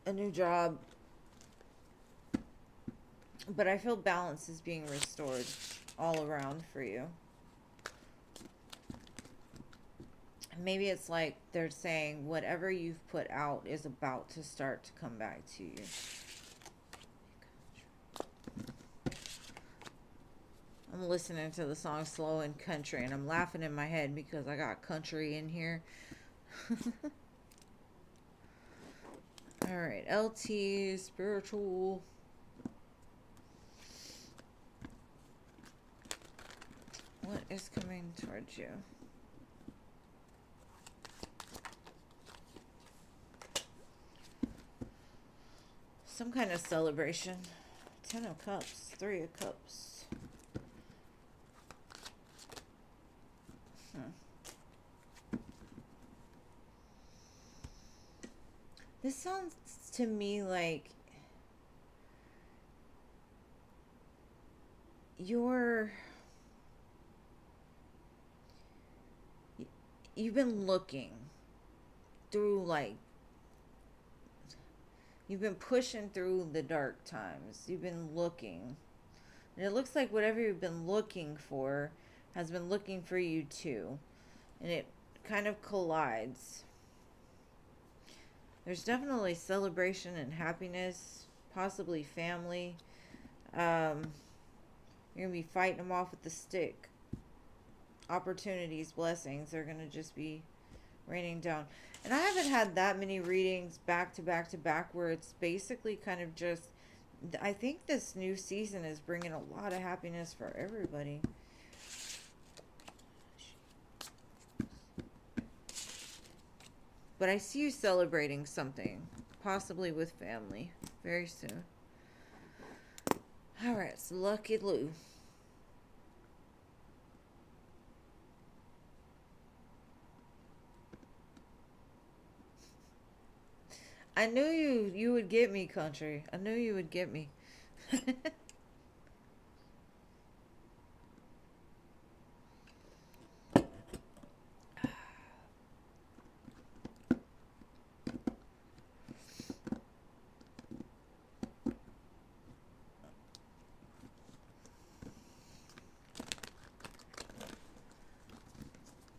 a new job, but I feel balance is being restored all around for you. Maybe it's like they're saying whatever you've put out is about to start to come back to you. I'm listening to the song Slow and Country, and I'm laughing in my head because I got country in here. Alright, LT, spiritual. What is coming towards you? Some kind of celebration. 10 of Cups, 3 of Cups. This sounds to me like you've been looking through, like, you've been pushing through the dark times. You've been looking. And it looks like whatever you've been looking for has been looking for you too. And it kind of collides. There's definitely celebration and happiness, possibly family. You're going to be fighting them off with the stick. Opportunities, blessings are going to just be raining down. And I haven't had that many readings back to back to back where it's basically kind of just, I think this new season is bringing a lot of happiness for everybody. But I see you celebrating something, possibly with family, very soon. Alright, so Lucky Lou. I knew you would get me, country. I knew you would get me.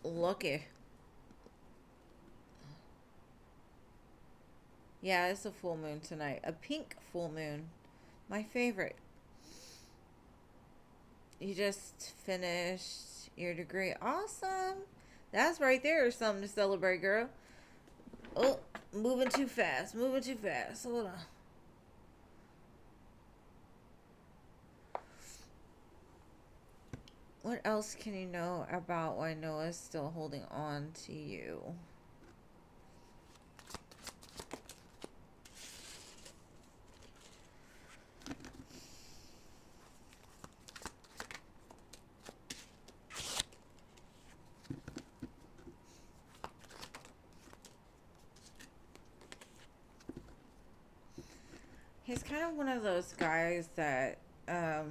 Lucky. Yeah, it's a full moon tonight. A pink full moon. My favorite. You just finished your degree. Awesome. That's right there. Something to celebrate, girl. Oh, moving too fast. Moving too fast. Hold on. What else can you know about why Noah's still holding on to you? He's kind of one of those guys that, how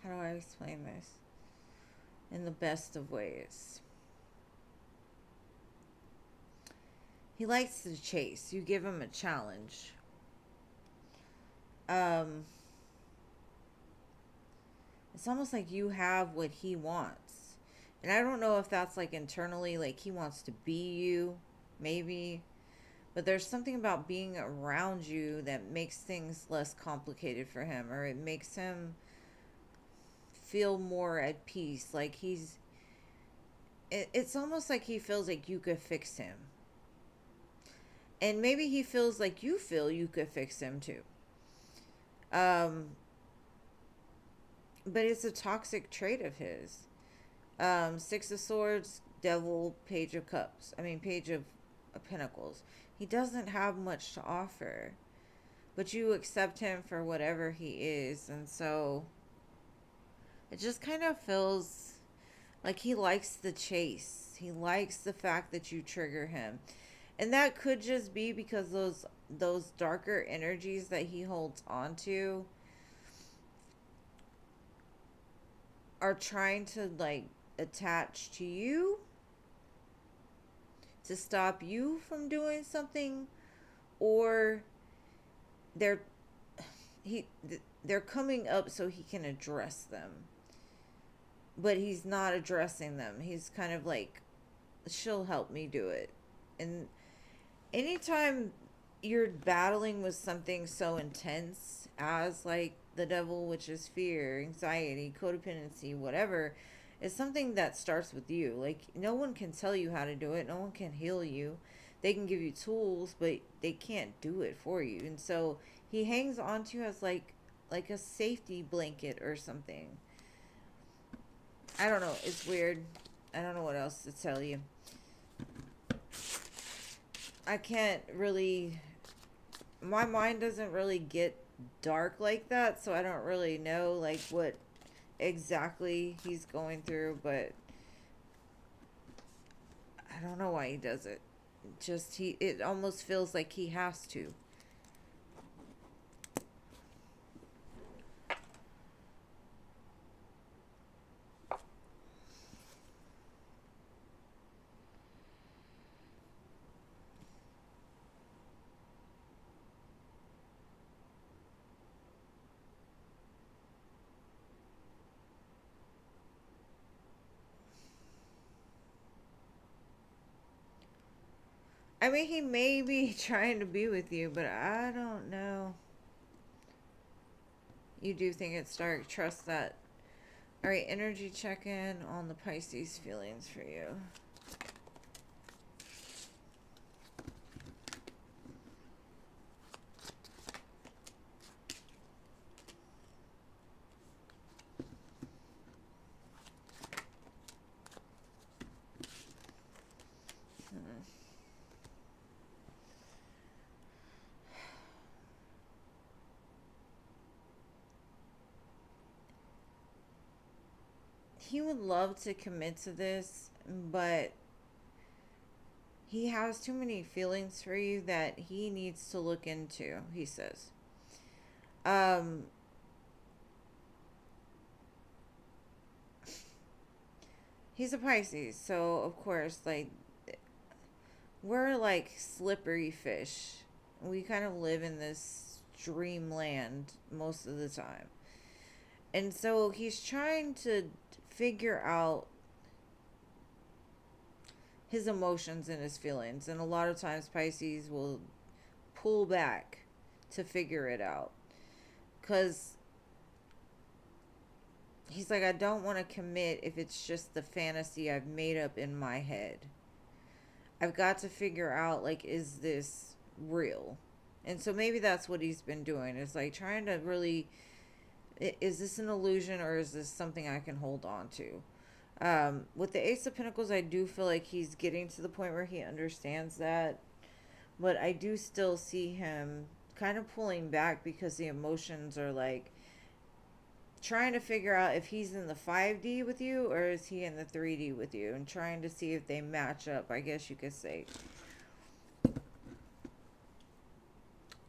do I explain this in the best of ways? He likes to chase. You give him a challenge. It's almost like you have what he wants. And I don't know if that's like internally, like he wants to be you, maybe. But there's something about being around you that makes things less complicated for him, or it makes him feel more at peace. Like it's almost like he feels like you could fix him. And maybe he feels like you feel you could fix him too. Um, but it's a toxic trait of his. Six of Swords, Devil, Page of Cups. I mean, Page of Pentacles. He doesn't have much to offer, but you accept him for whatever he is, and so it just kind of feels like he likes the chase. He likes the fact that you trigger him. And that could just be because those darker energies that he holds on to are trying to like attach to you to stop you from doing something, or they're he they're coming up so he can address them, but he's not addressing them. He's kind of like, she'll help me do it. And anytime you're battling with something so intense as like the devil, which is fear, anxiety, codependency, whatever, it's something that starts with you. Like, no one can tell you how to do it. No one can heal you. They can give you tools, but they can't do it for you. And so he hangs on to you as like a safety blanket or something. I don't know. It's weird. I don't know what else to tell you. I can't really, my mind doesn't really get dark like that, so I don't really know like what exactly he's going through, but I don't know why he does it. Just it almost feels like he has to. I mean, he may be trying to be with you, but I don't know. You do think it's dark. Trust that. Alright, energy check-in on the Pisces feelings for you. He would love to commit to this, but he has too many feelings for you that he needs to look into, he says. He's a Pisces, so of course, like, we're like slippery fish. We kind of live in this dreamland most of the time. And so he's trying to figure out his emotions and his feelings. And a lot of times Pisces will pull back to figure it out. Because he's like, I don't want to commit if it's just the fantasy I've made up in my head. I've got to figure out, like, is this real? And so maybe that's what he's been doing. Is like trying to really, is this an illusion or is this something I can hold on to? With the Ace of Pentacles, I do feel like he's getting to the point where he understands that. But I do still see him kind of pulling back because the emotions are like trying to figure out if he's in the 5D with you or is he in the 3D with you, and trying to see if they match up, I guess you could say.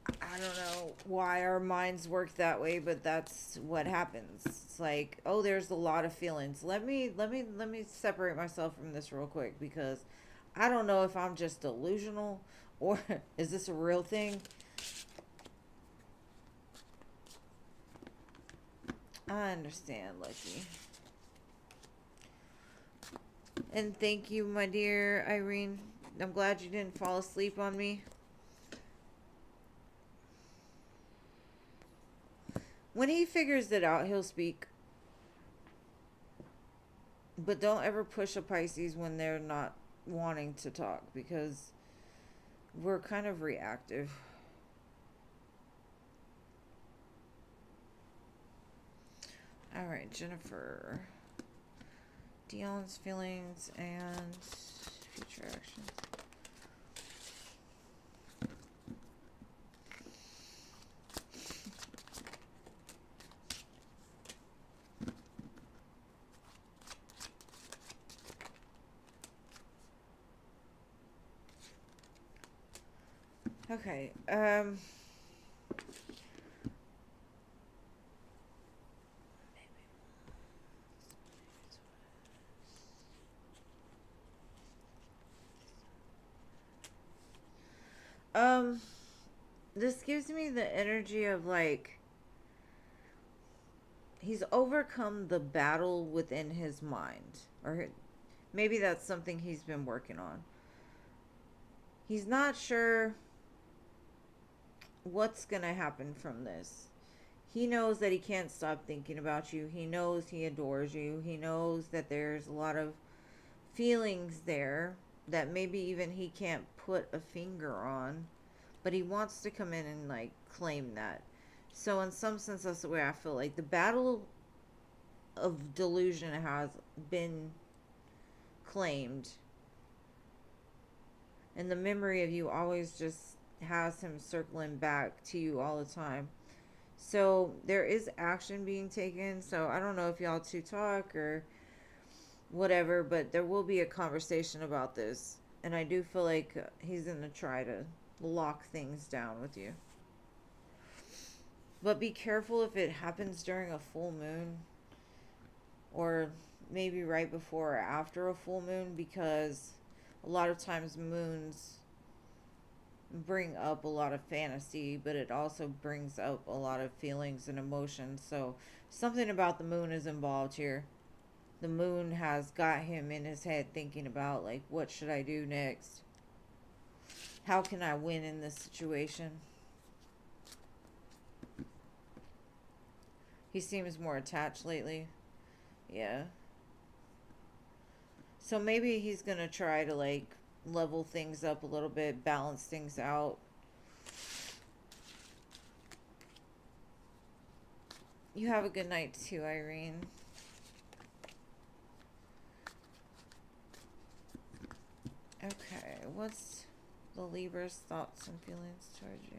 I don't know why our minds work that way, but that's what happens. It's like, oh, there's a lot of feelings. Let me separate myself from this real quick, because I don't know if I'm just delusional or is this a real thing? I understand, Lucky. And thank you, my dear Irene. I'm glad you didn't fall asleep on me. When he figures it out, he'll speak. But don't ever push a Pisces when they're not wanting to talk, because we're kind of reactive. All right, Jennifer. Dion's feelings and future actions. Okay. This gives me the energy of like he's overcome the battle within his mind, or maybe that's something he's been working on. He's not sure what's gonna happen from this. He knows that he can't stop thinking about you. He knows he adores you. He knows that there's a lot of feelings there that maybe even he can't put a finger on, but he wants to come in and like claim that. So in some sense, that's the way I feel. Like the battle of delusion has been claimed, and the memory of you always just has him circling back to you all the time. So there is action being taken. So I don't know if y'all two talk or whatever, but there will be a conversation about this. And I do feel like he's going to try to lock things down with you. But be careful if it happens during a full moon, or maybe right before or after a full moon, because a lot of times moons bring up a lot of fantasy, but it also brings up a lot of feelings and emotions. So something about the moon is involved here. The moon has got him in his head thinking about like, what should I do next? How can I win in this situation? He seems more attached lately. Yeah. So maybe he's going to try to like level things up a little bit, balance things out. You have a good night too, Irene. Okay, what's the Libra's thoughts and feelings towards you?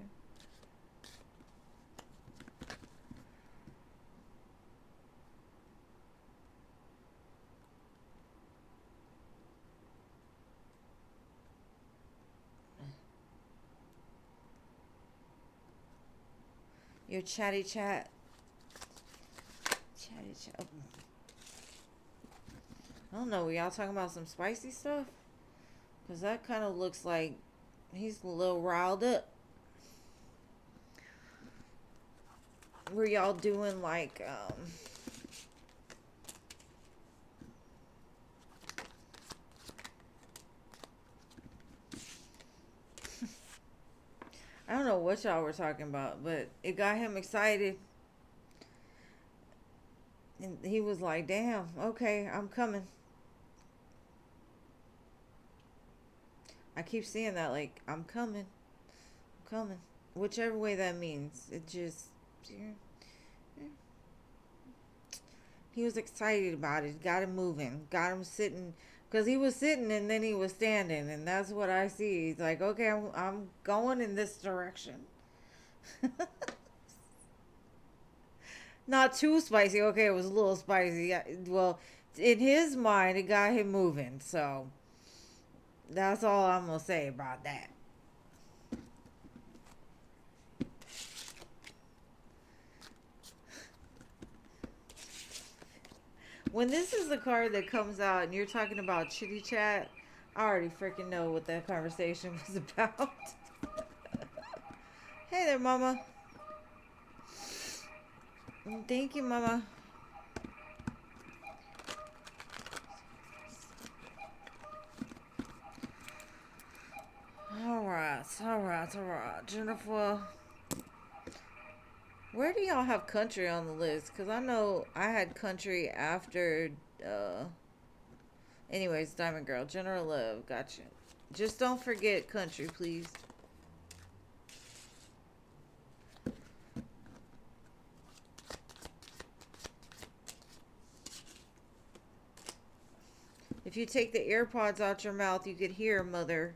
Your chatty chat. Chatty chat. Oh. I don't know. Were y'all talking about some spicy stuff? Because that kind of looks like he's a little riled up. Were y'all doing like, I don't know what y'all were talking about, but it got him excited. And he was like, damn, okay, I'm coming. I keep seeing that, like, I'm coming. I'm coming. Whichever way that means. It just... He was excited about it. Got him moving. Got him sitting. Because he was sitting and then he was standing. And that's what I see. He's like, okay, I'm going in this direction. Not too spicy. Okay, it was a little spicy. Well, in his mind, it got him moving. So, that's all I'm going to say about that. When this is the card that comes out and you're talking about chitty chat, I already freaking know what that conversation was about. Hey there, mama. Thank you, mama. Alright. Jennifer, where do y'all have country on the list? Because I know I had country after, anyways, Diamond Girl, General Love, gotcha. Just don't forget country, please. If you take the AirPods out your mouth, you could hear mother.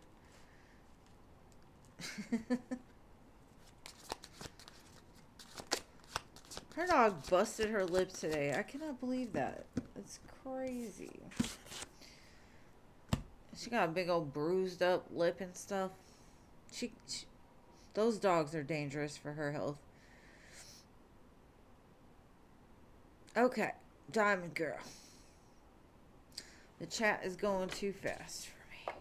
Her dog busted her lip today. I cannot believe that. It's crazy. She got a big old bruised up lip and stuff. She those dogs are dangerous for her health. Okay, Diamond Girl. The chat is going too fast for me.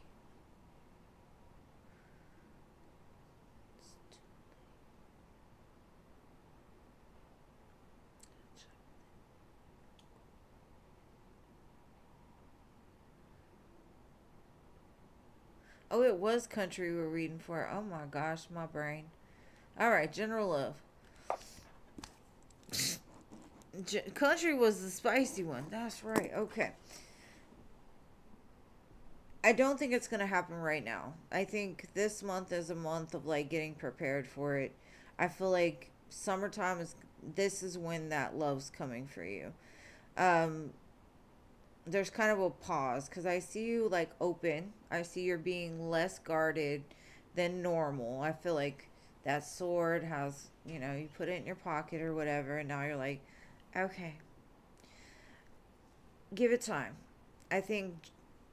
Oh, it was country we were reading for. Oh my gosh, my brain. All right, General Love. Country was the spicy one. That's right. Okay. I don't think it's going to happen right now. I think this month is a month of like getting prepared for it. I feel like summertime is this is when that love's coming for you. Um there's kind of a pause cuz I see you like open. I see you're being less guarded than normal. I feel like that sword has, you put it in your pocket or whatever and now you're like, okay, give it time. I think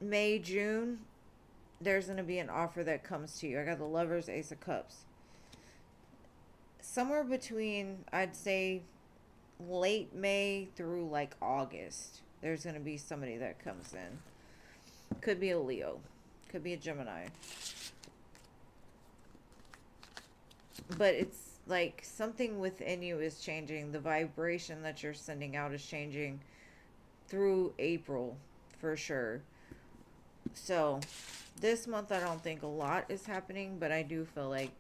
May, June, there's going to be an offer that comes to you. I got the Lovers, Ace of Cups. Somewhere between, I'd say, late May through like August, there's going to be somebody that comes in. Could be a Leo. Could be a Gemini. But it's like something within you is changing. The vibration that you're sending out is changing through April for sure. So this month I don't think a lot is happening, but I do feel like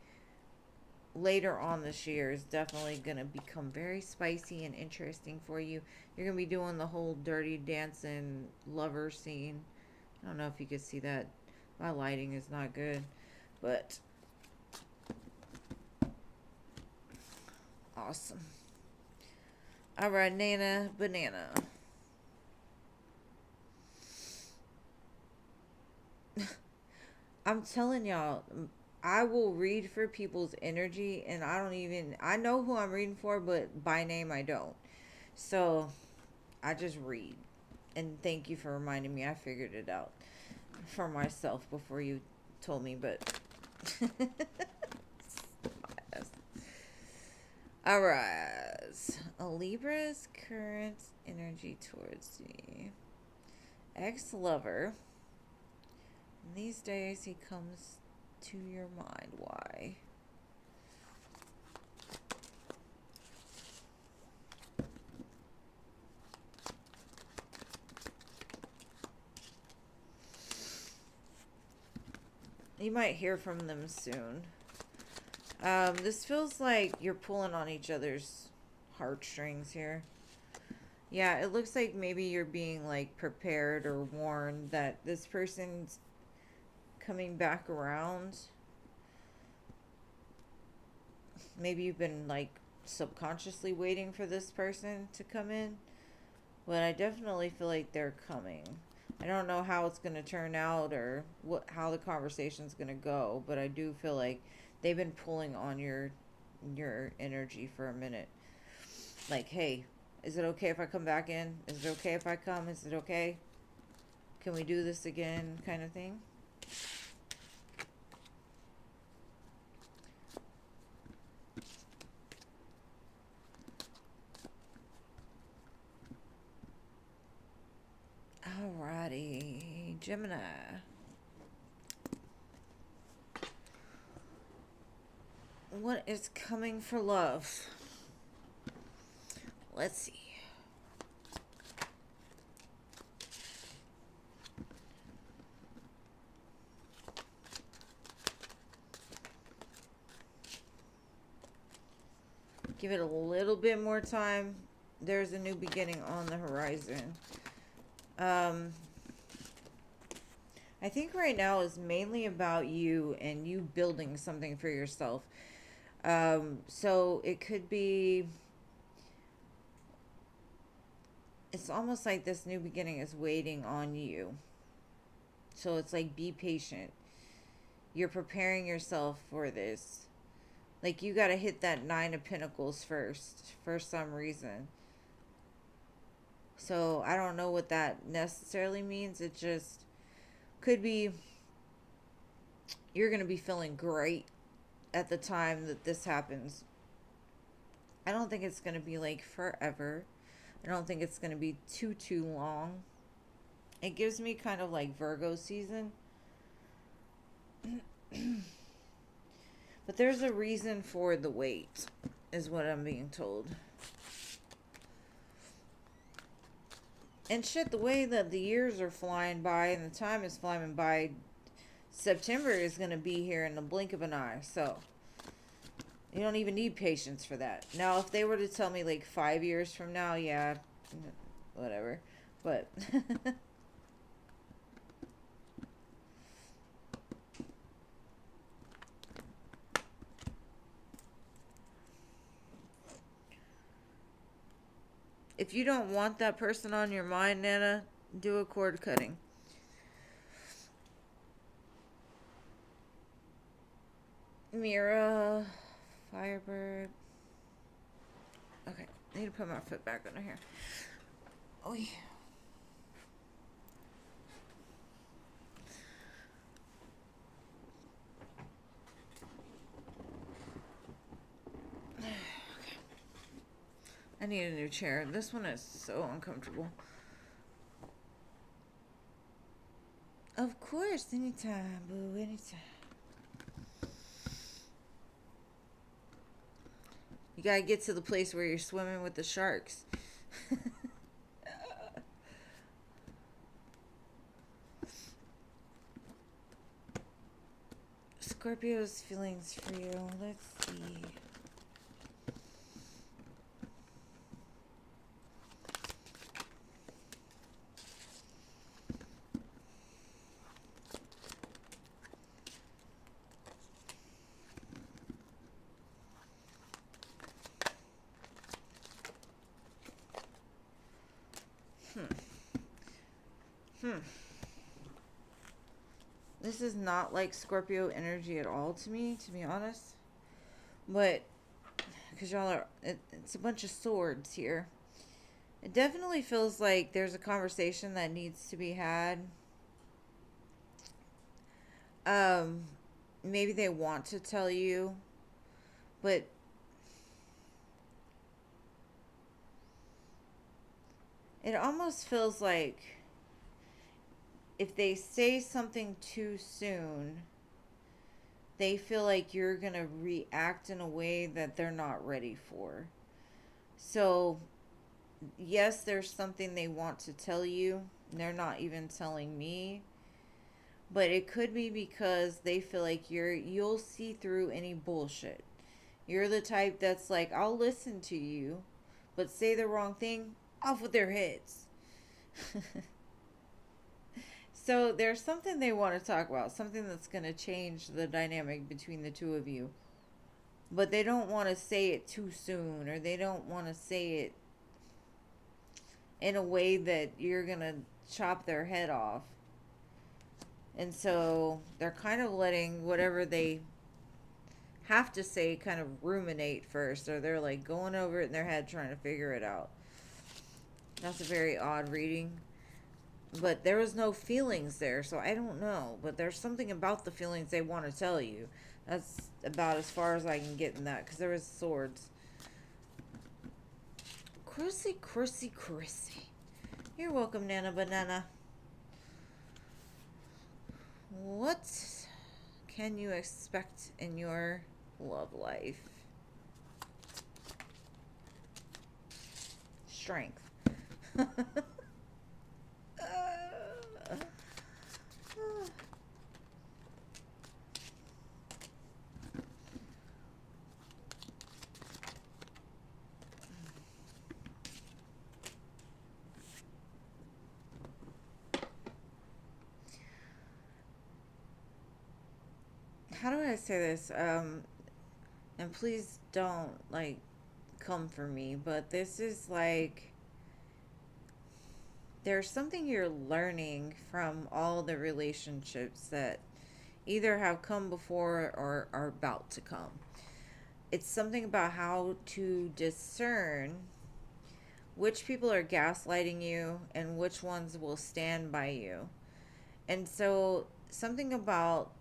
later on this year is definitely going to become very spicy and interesting for you. You're going to be doing the whole dirty dancing lover scene. I don't know if you could see that. My lighting is not good, but awesome. All right, Nana Banana. I'm telling y'all, I will read for people's energy, and I know who I'm reading for, but by name I don't. So, I just read. And thank you for reminding me. I figured it out for myself before you told me, but. Alright. A Libra's current energy towards me. Ex-lover. These days he comes to your mind. Why? You might hear from them soon. This feels like you're pulling on each other's heartstrings here. Yeah, it looks like maybe you're being like prepared or warned that this person's coming back around. Maybe you've been like subconsciously waiting for this person to come in, but I definitely feel like they're coming. I don't know how it's going to turn out or how the conversation's going to go, but I do feel like they've been pulling on your energy for a minute. Like, hey, is it okay if I come back in? Is it okay if I come? Is it okay? Can we do this again? Kind of thing. Alrighty, Gemini. What is coming for love? Let's see. Give it a little bit more time. There's a new beginning on the horizon. I think right now is mainly about you and you building something for yourself. So it could be, it's almost like this new beginning is waiting on you. So it's like, be patient. You're preparing yourself for this. Like, you got to hit that 9 of Pentacles first for some reason. So I don't know what that necessarily means. It just could be you're going to be feeling great at the time that this happens. I don't think it's going to be like forever. I don't think it's going to be too long. It gives me kind of like Virgo season. But there's a reason for the wait, is what I'm being told. And shit, the way that the years are flying by and the time is flying by, September is going to be here in the blink of an eye. So you don't even need patience for that. Now, if they were to tell me like 5 years from now, yeah, whatever. But if you don't want that person on your mind, Nana, do a cord cutting. Mira, Firebird. Okay, I need to put my foot back under here. Oh, yeah. I need a new chair. This one is so uncomfortable. Of course, anytime, boo, anytime. You gotta get to the place where you're swimming with the sharks. Scorpio's feelings for you. Let's see. This is not like Scorpio energy at all to me, to be honest. But, because y'all are, it's a bunch of swords here. It definitely feels like there's a conversation that needs to be had. Maybe they want to tell you, but it almost feels like if they say something too soon, they feel like you're going to react in a way that they're not ready for. So, yes, there's something they want to tell you. They're not even telling me. But it could be because they feel like you'll see through any bullshit. You're the type that's like, I'll listen to you, but say the wrong thing, off with their heads. So there's something they want to talk about, something that's going to change the dynamic between the two of you. But they don't want to say it too soon, or they don't want to say it in a way that you're going to chop their head off. And so they're kind of letting whatever they have to say kind of ruminate first, or they're like going over it in their head trying to figure it out. That's a very odd reading. But there was no feelings there, so I don't know. But there's something about the feelings they want to tell you. That's about as far as I can get in that, because there was swords. Chrissy. You're welcome, Nana Banana. What can you expect in your love life? Strength. How do I say this? And please don't, like, come for me, but this is like there's something you're learning from all the relationships that either have come before or are about to come. It's something about how to discern which people are gaslighting you and which ones will stand by you. And so, something about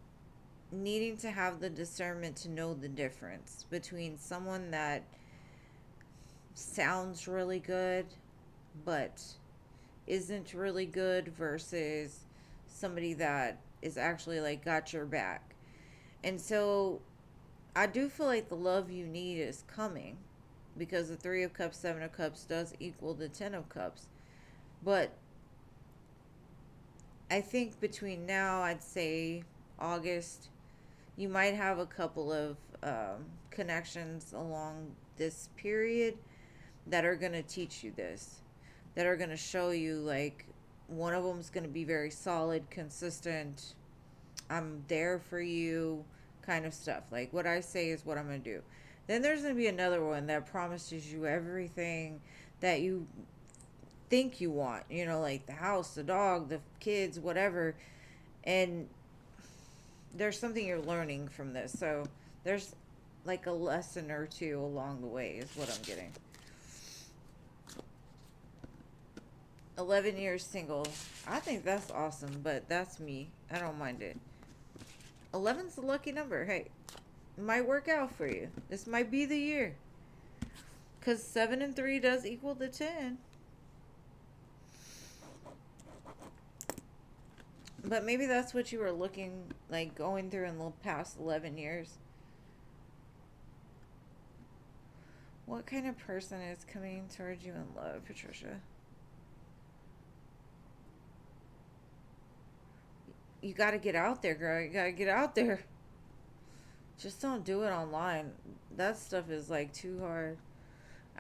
needing to have the discernment to know the difference between someone that sounds really good but isn't really good versus somebody that is actually like got your back. And so I do feel like the love you need is coming because the 3 of Cups, 7 of Cups does equal the 10 of Cups. But I think between now, I'd say August, you might have a couple of connections along this period that are going to teach you this, that are going to show you, like, one of them is going to be very solid, consistent, I'm there for you kind of stuff. Like, what I say is what I'm going to do. Then there's going to be another one that promises you everything that you think you want, you know, like the house, the dog, the kids, whatever. And there's something you're learning from this. So there's like a lesson or two along the way, is what I'm getting. 11 years single. I think that's awesome, but that's me. I don't mind it. 11's a lucky number. Hey, it might work out for you. This might be the year. Because 7 and 3 does equal the 10. But maybe that's what you were looking, like, going through in the past 11 years. What kind of person is coming towards you in love, Patricia? You got to get out there, girl. You got to get out there. Just don't do it online. That stuff is, like, too hard.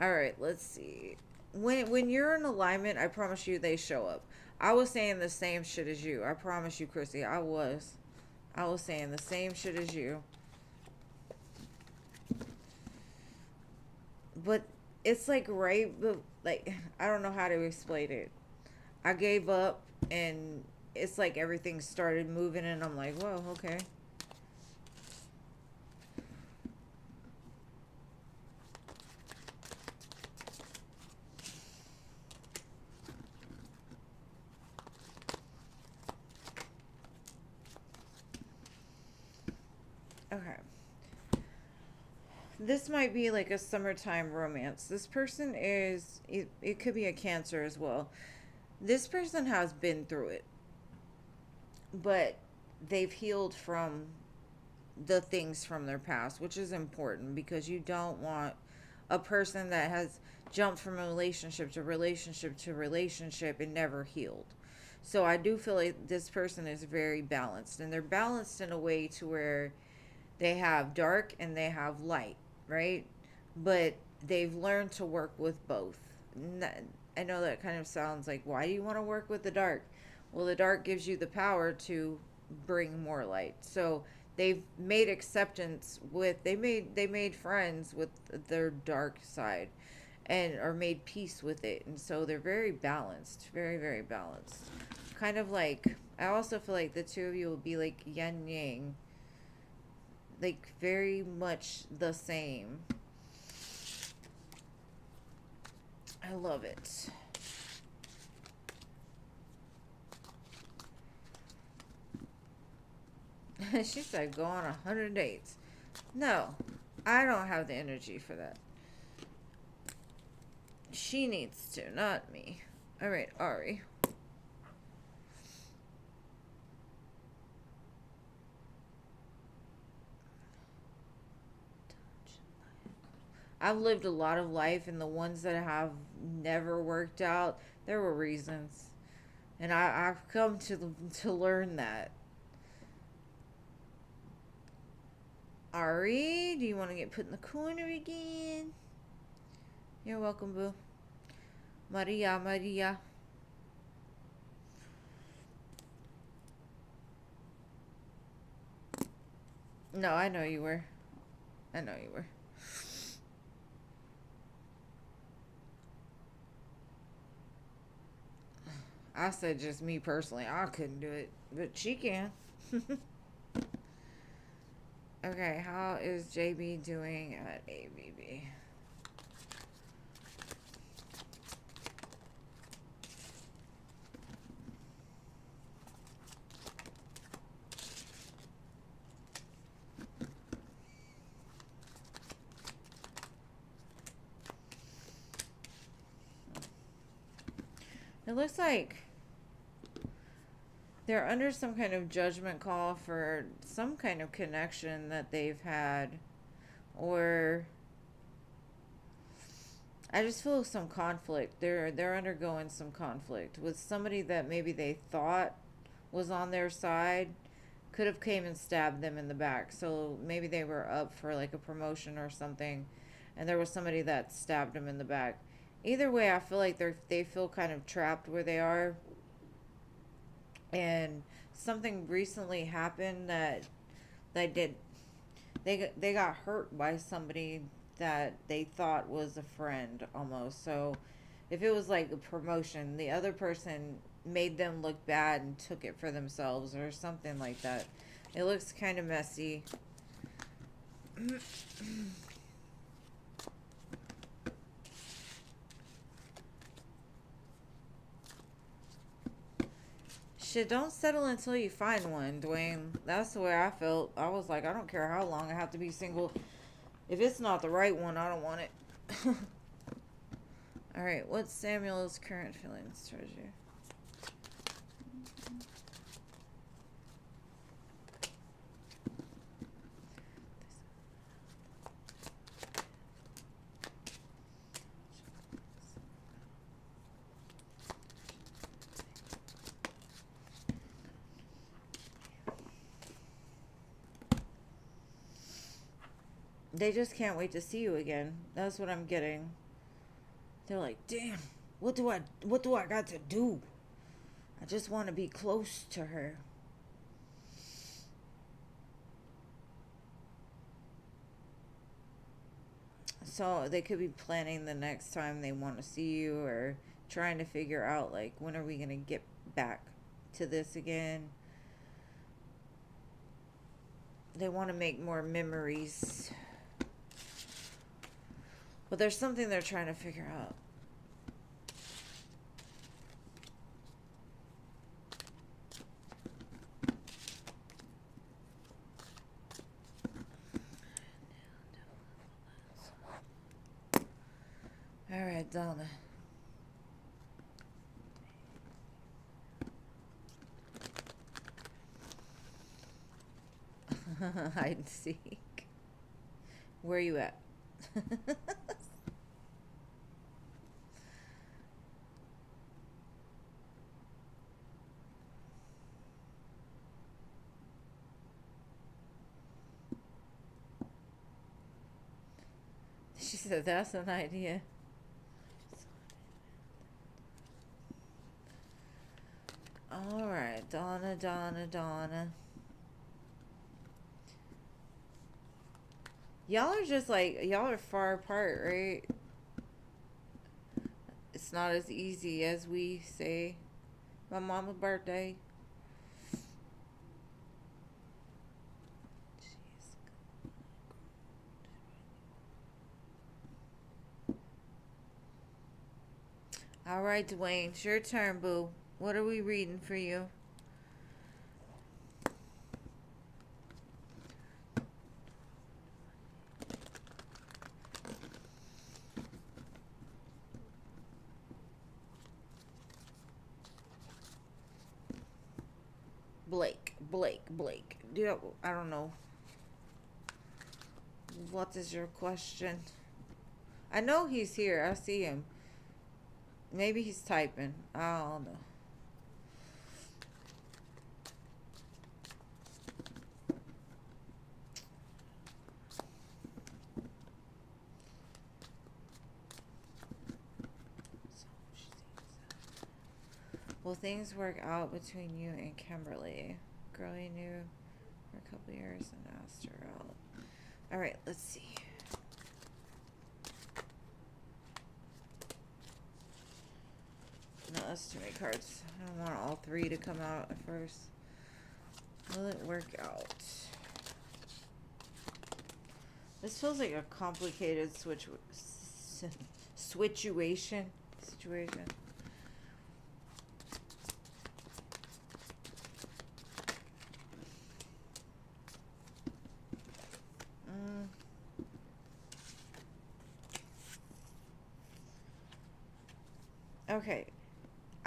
All right, let's see. When you're in alignment, I promise you they show up. I was saying the same shit as you. I promise you, Chrissy. I was saying the same shit as you. But it's like like, I don't know how to explain it. I gave up and it's like everything started moving and I'm like, whoa, okay. Okay. This might be like a summertime romance. This person is, it could be a Cancer as well. This person has been through it, but they've healed from the things from their past, which is important because you don't want a person that has jumped from a relationship to relationship to relationship and never healed. So I do feel like this person is very balanced, and they're balanced in a way to where they have dark and they have light, right? But they've learned to work with both. I know that kind of sounds like, why do you want to work with the dark? Well, the dark gives you the power to bring more light. So they've made acceptance with, they made friends with their dark side and or made peace with it. And so they're very balanced, very, very balanced. Kind of like, I also feel like the two of you will be like yin yang, like very much the same. I love it. She said go on 100 dates. No, I don't have the energy for that. She needs to, not me. All right, Ari. I've lived a lot of life, and the ones that have never worked out, there were reasons, and I've come to learn that. Ari, do you want to get put in the corner again? You're welcome, boo. Maria, Maria. No, I know you were. I know you were. I said just me personally. I couldn't do it, but she can. Okay, how is JB doing at ABB? It looks like they're under some kind of judgment call for some kind of connection that they've had, or I just feel some conflict. They're undergoing some conflict with somebody that maybe they thought was on their side, could have came and stabbed them in the back. So maybe they were up for like a promotion or something, and there was somebody that stabbed them in the back. Either way, I feel like they feel kind of trapped where they are, and something recently happened that they did they got hurt by somebody that they thought was a friend almost. So if it was like a promotion, the other person made them look bad and took it for themselves or something like that. It looks kind of messy. Shit, don't settle until you find one, Dwayne. That's the way I felt. I was like, I don't care how long I have to be single. If it's not the right one, I don't want it. Alright, what's Samuel's current feelings towards you? They just can't wait to see you again. That's what I'm getting. They're like, damn, what do I got to do? I just want to be close to her. So they could be planning the next time they want to see you, or trying to figure out like, when are we going to get back to this again? They want to make more memories. But there's something they're trying to figure out. All right, Donna. Hide and seek. Where are you at? She said, that's an idea. All right, Donna. Y'all are just like, y'all are far apart, right? It's not as easy as we say. My mama's birthday. All right, Dwayne, it's your turn, boo. What are we reading for you? Blake. I don't know. What is your question? I know he's here. I see him. Maybe he's typing. I don't know. Will things work out between you and Kimberly? Girl you knew for a couple years and asked her out. Alright, let's see. No, That's too many cards. I don't want all three to come out at first. Will it work out? This feels like a complicated situation. Okay.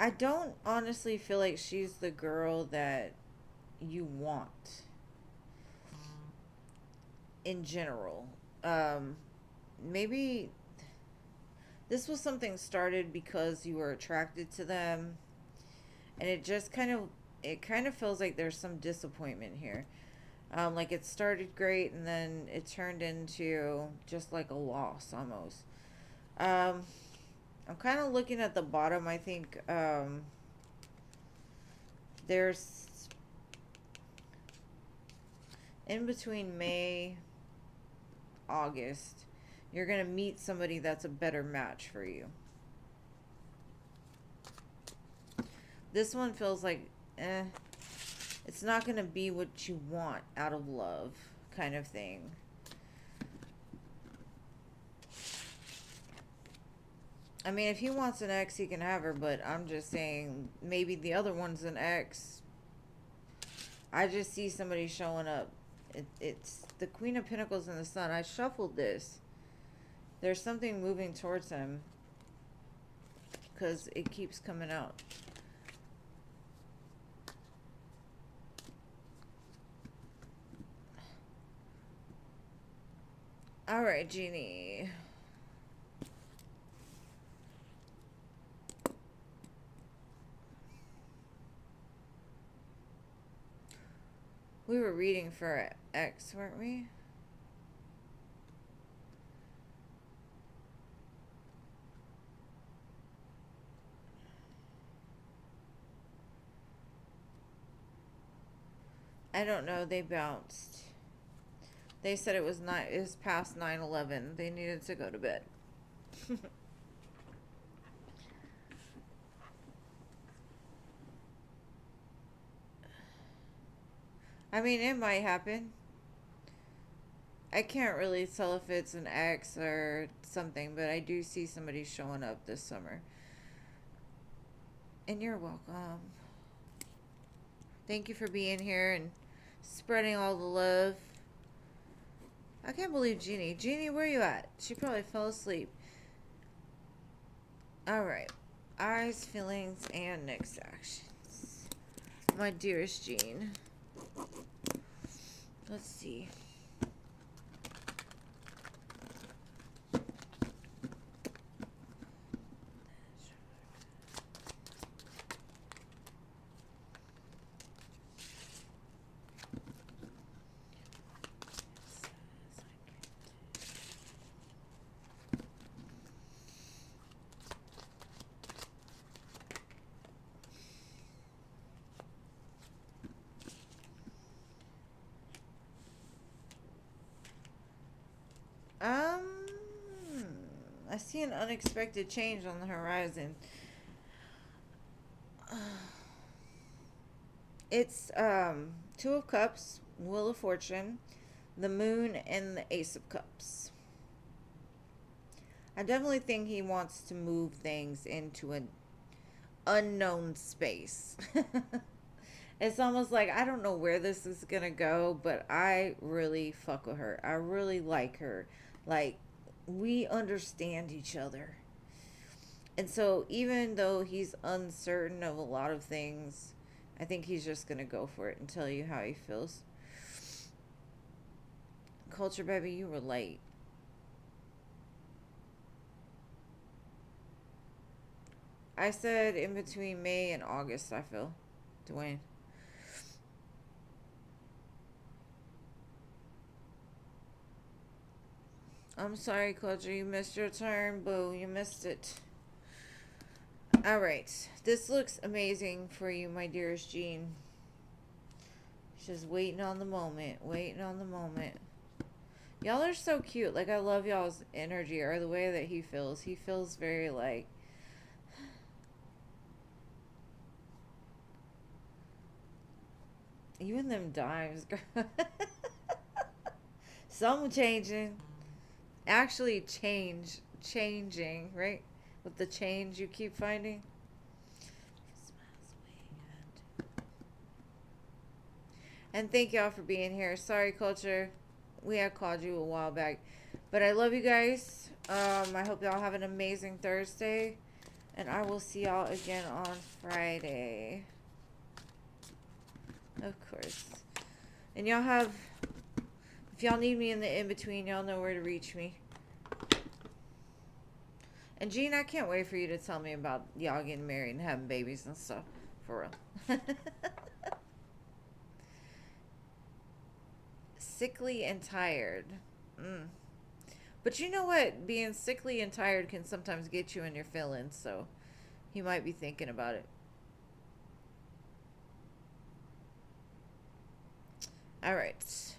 I don't honestly feel like she's the girl that you want in general. Maybe this was something started because you were attracted to them, and it just kind of feels like there's some disappointment here. Like it started great and then it turned into just like a loss almost. I'm kind of looking at the bottom. I think there's in between May, August, you're going to meet somebody that's a better match for you. This one feels like, it's not going to be what you want out of love kind of thing. I mean, if he wants an ex, he can have her, but I'm just saying maybe the other one's an ex. I just see somebody showing up. It's the Queen of Pentacles and the Sun. I shuffled this. There's something moving towards him because it keeps coming out. All right, Jeannie. We were reading for X, weren't we? I don't know. They bounced. They said it was past 9/11. They needed to go to bed. I mean, it might happen. I can't really tell if it's an ex or something, but I do see somebody showing up this summer. And you're welcome. Thank you for being here and spreading all the love. I can't believe Jeannie. Jeannie, where are you at? She probably fell asleep. Alright. Eyes, feelings, and next actions. My dearest Jean. Let's see. I see an unexpected change on the horizon. It's Two of Cups, Wheel of Fortune, the Moon, and the Ace of Cups. I definitely think he wants to move things into an unknown space. It's almost like I don't know where this is gonna go, but I really fuck with her. I really like her. Like, we understand each other. And so even though he's uncertain of a lot of things, I think he's just gonna go for it and tell you how he feels. Culture baby, you were late. I said in between May and August, I feel. Dwayne. I'm sorry, Culture, you missed your turn, boo. You missed it. Alright. This looks amazing for you, my dearest Jean. Just waiting on the moment. Waiting on the moment. Y'all are so cute. Like, I love y'all's energy or the way that he feels. He feels very, like... You and them dimes, girl. Some changing. Actually changing, right? With the change you keep finding. And thank y'all for being here. Sorry, Culture. We had called you a while back. But I love you guys. I hope y'all have an amazing Thursday. And I will see y'all again on Friday. Of course. And y'all have... If y'all need me in the in-between, y'all know where to reach me. And Jean, I can't wait for you to tell me about y'all getting married and having babies and stuff. For real. Sickly and tired. But you know what? Being sickly and tired can sometimes get you in your feelings, so he might be thinking about it. All right.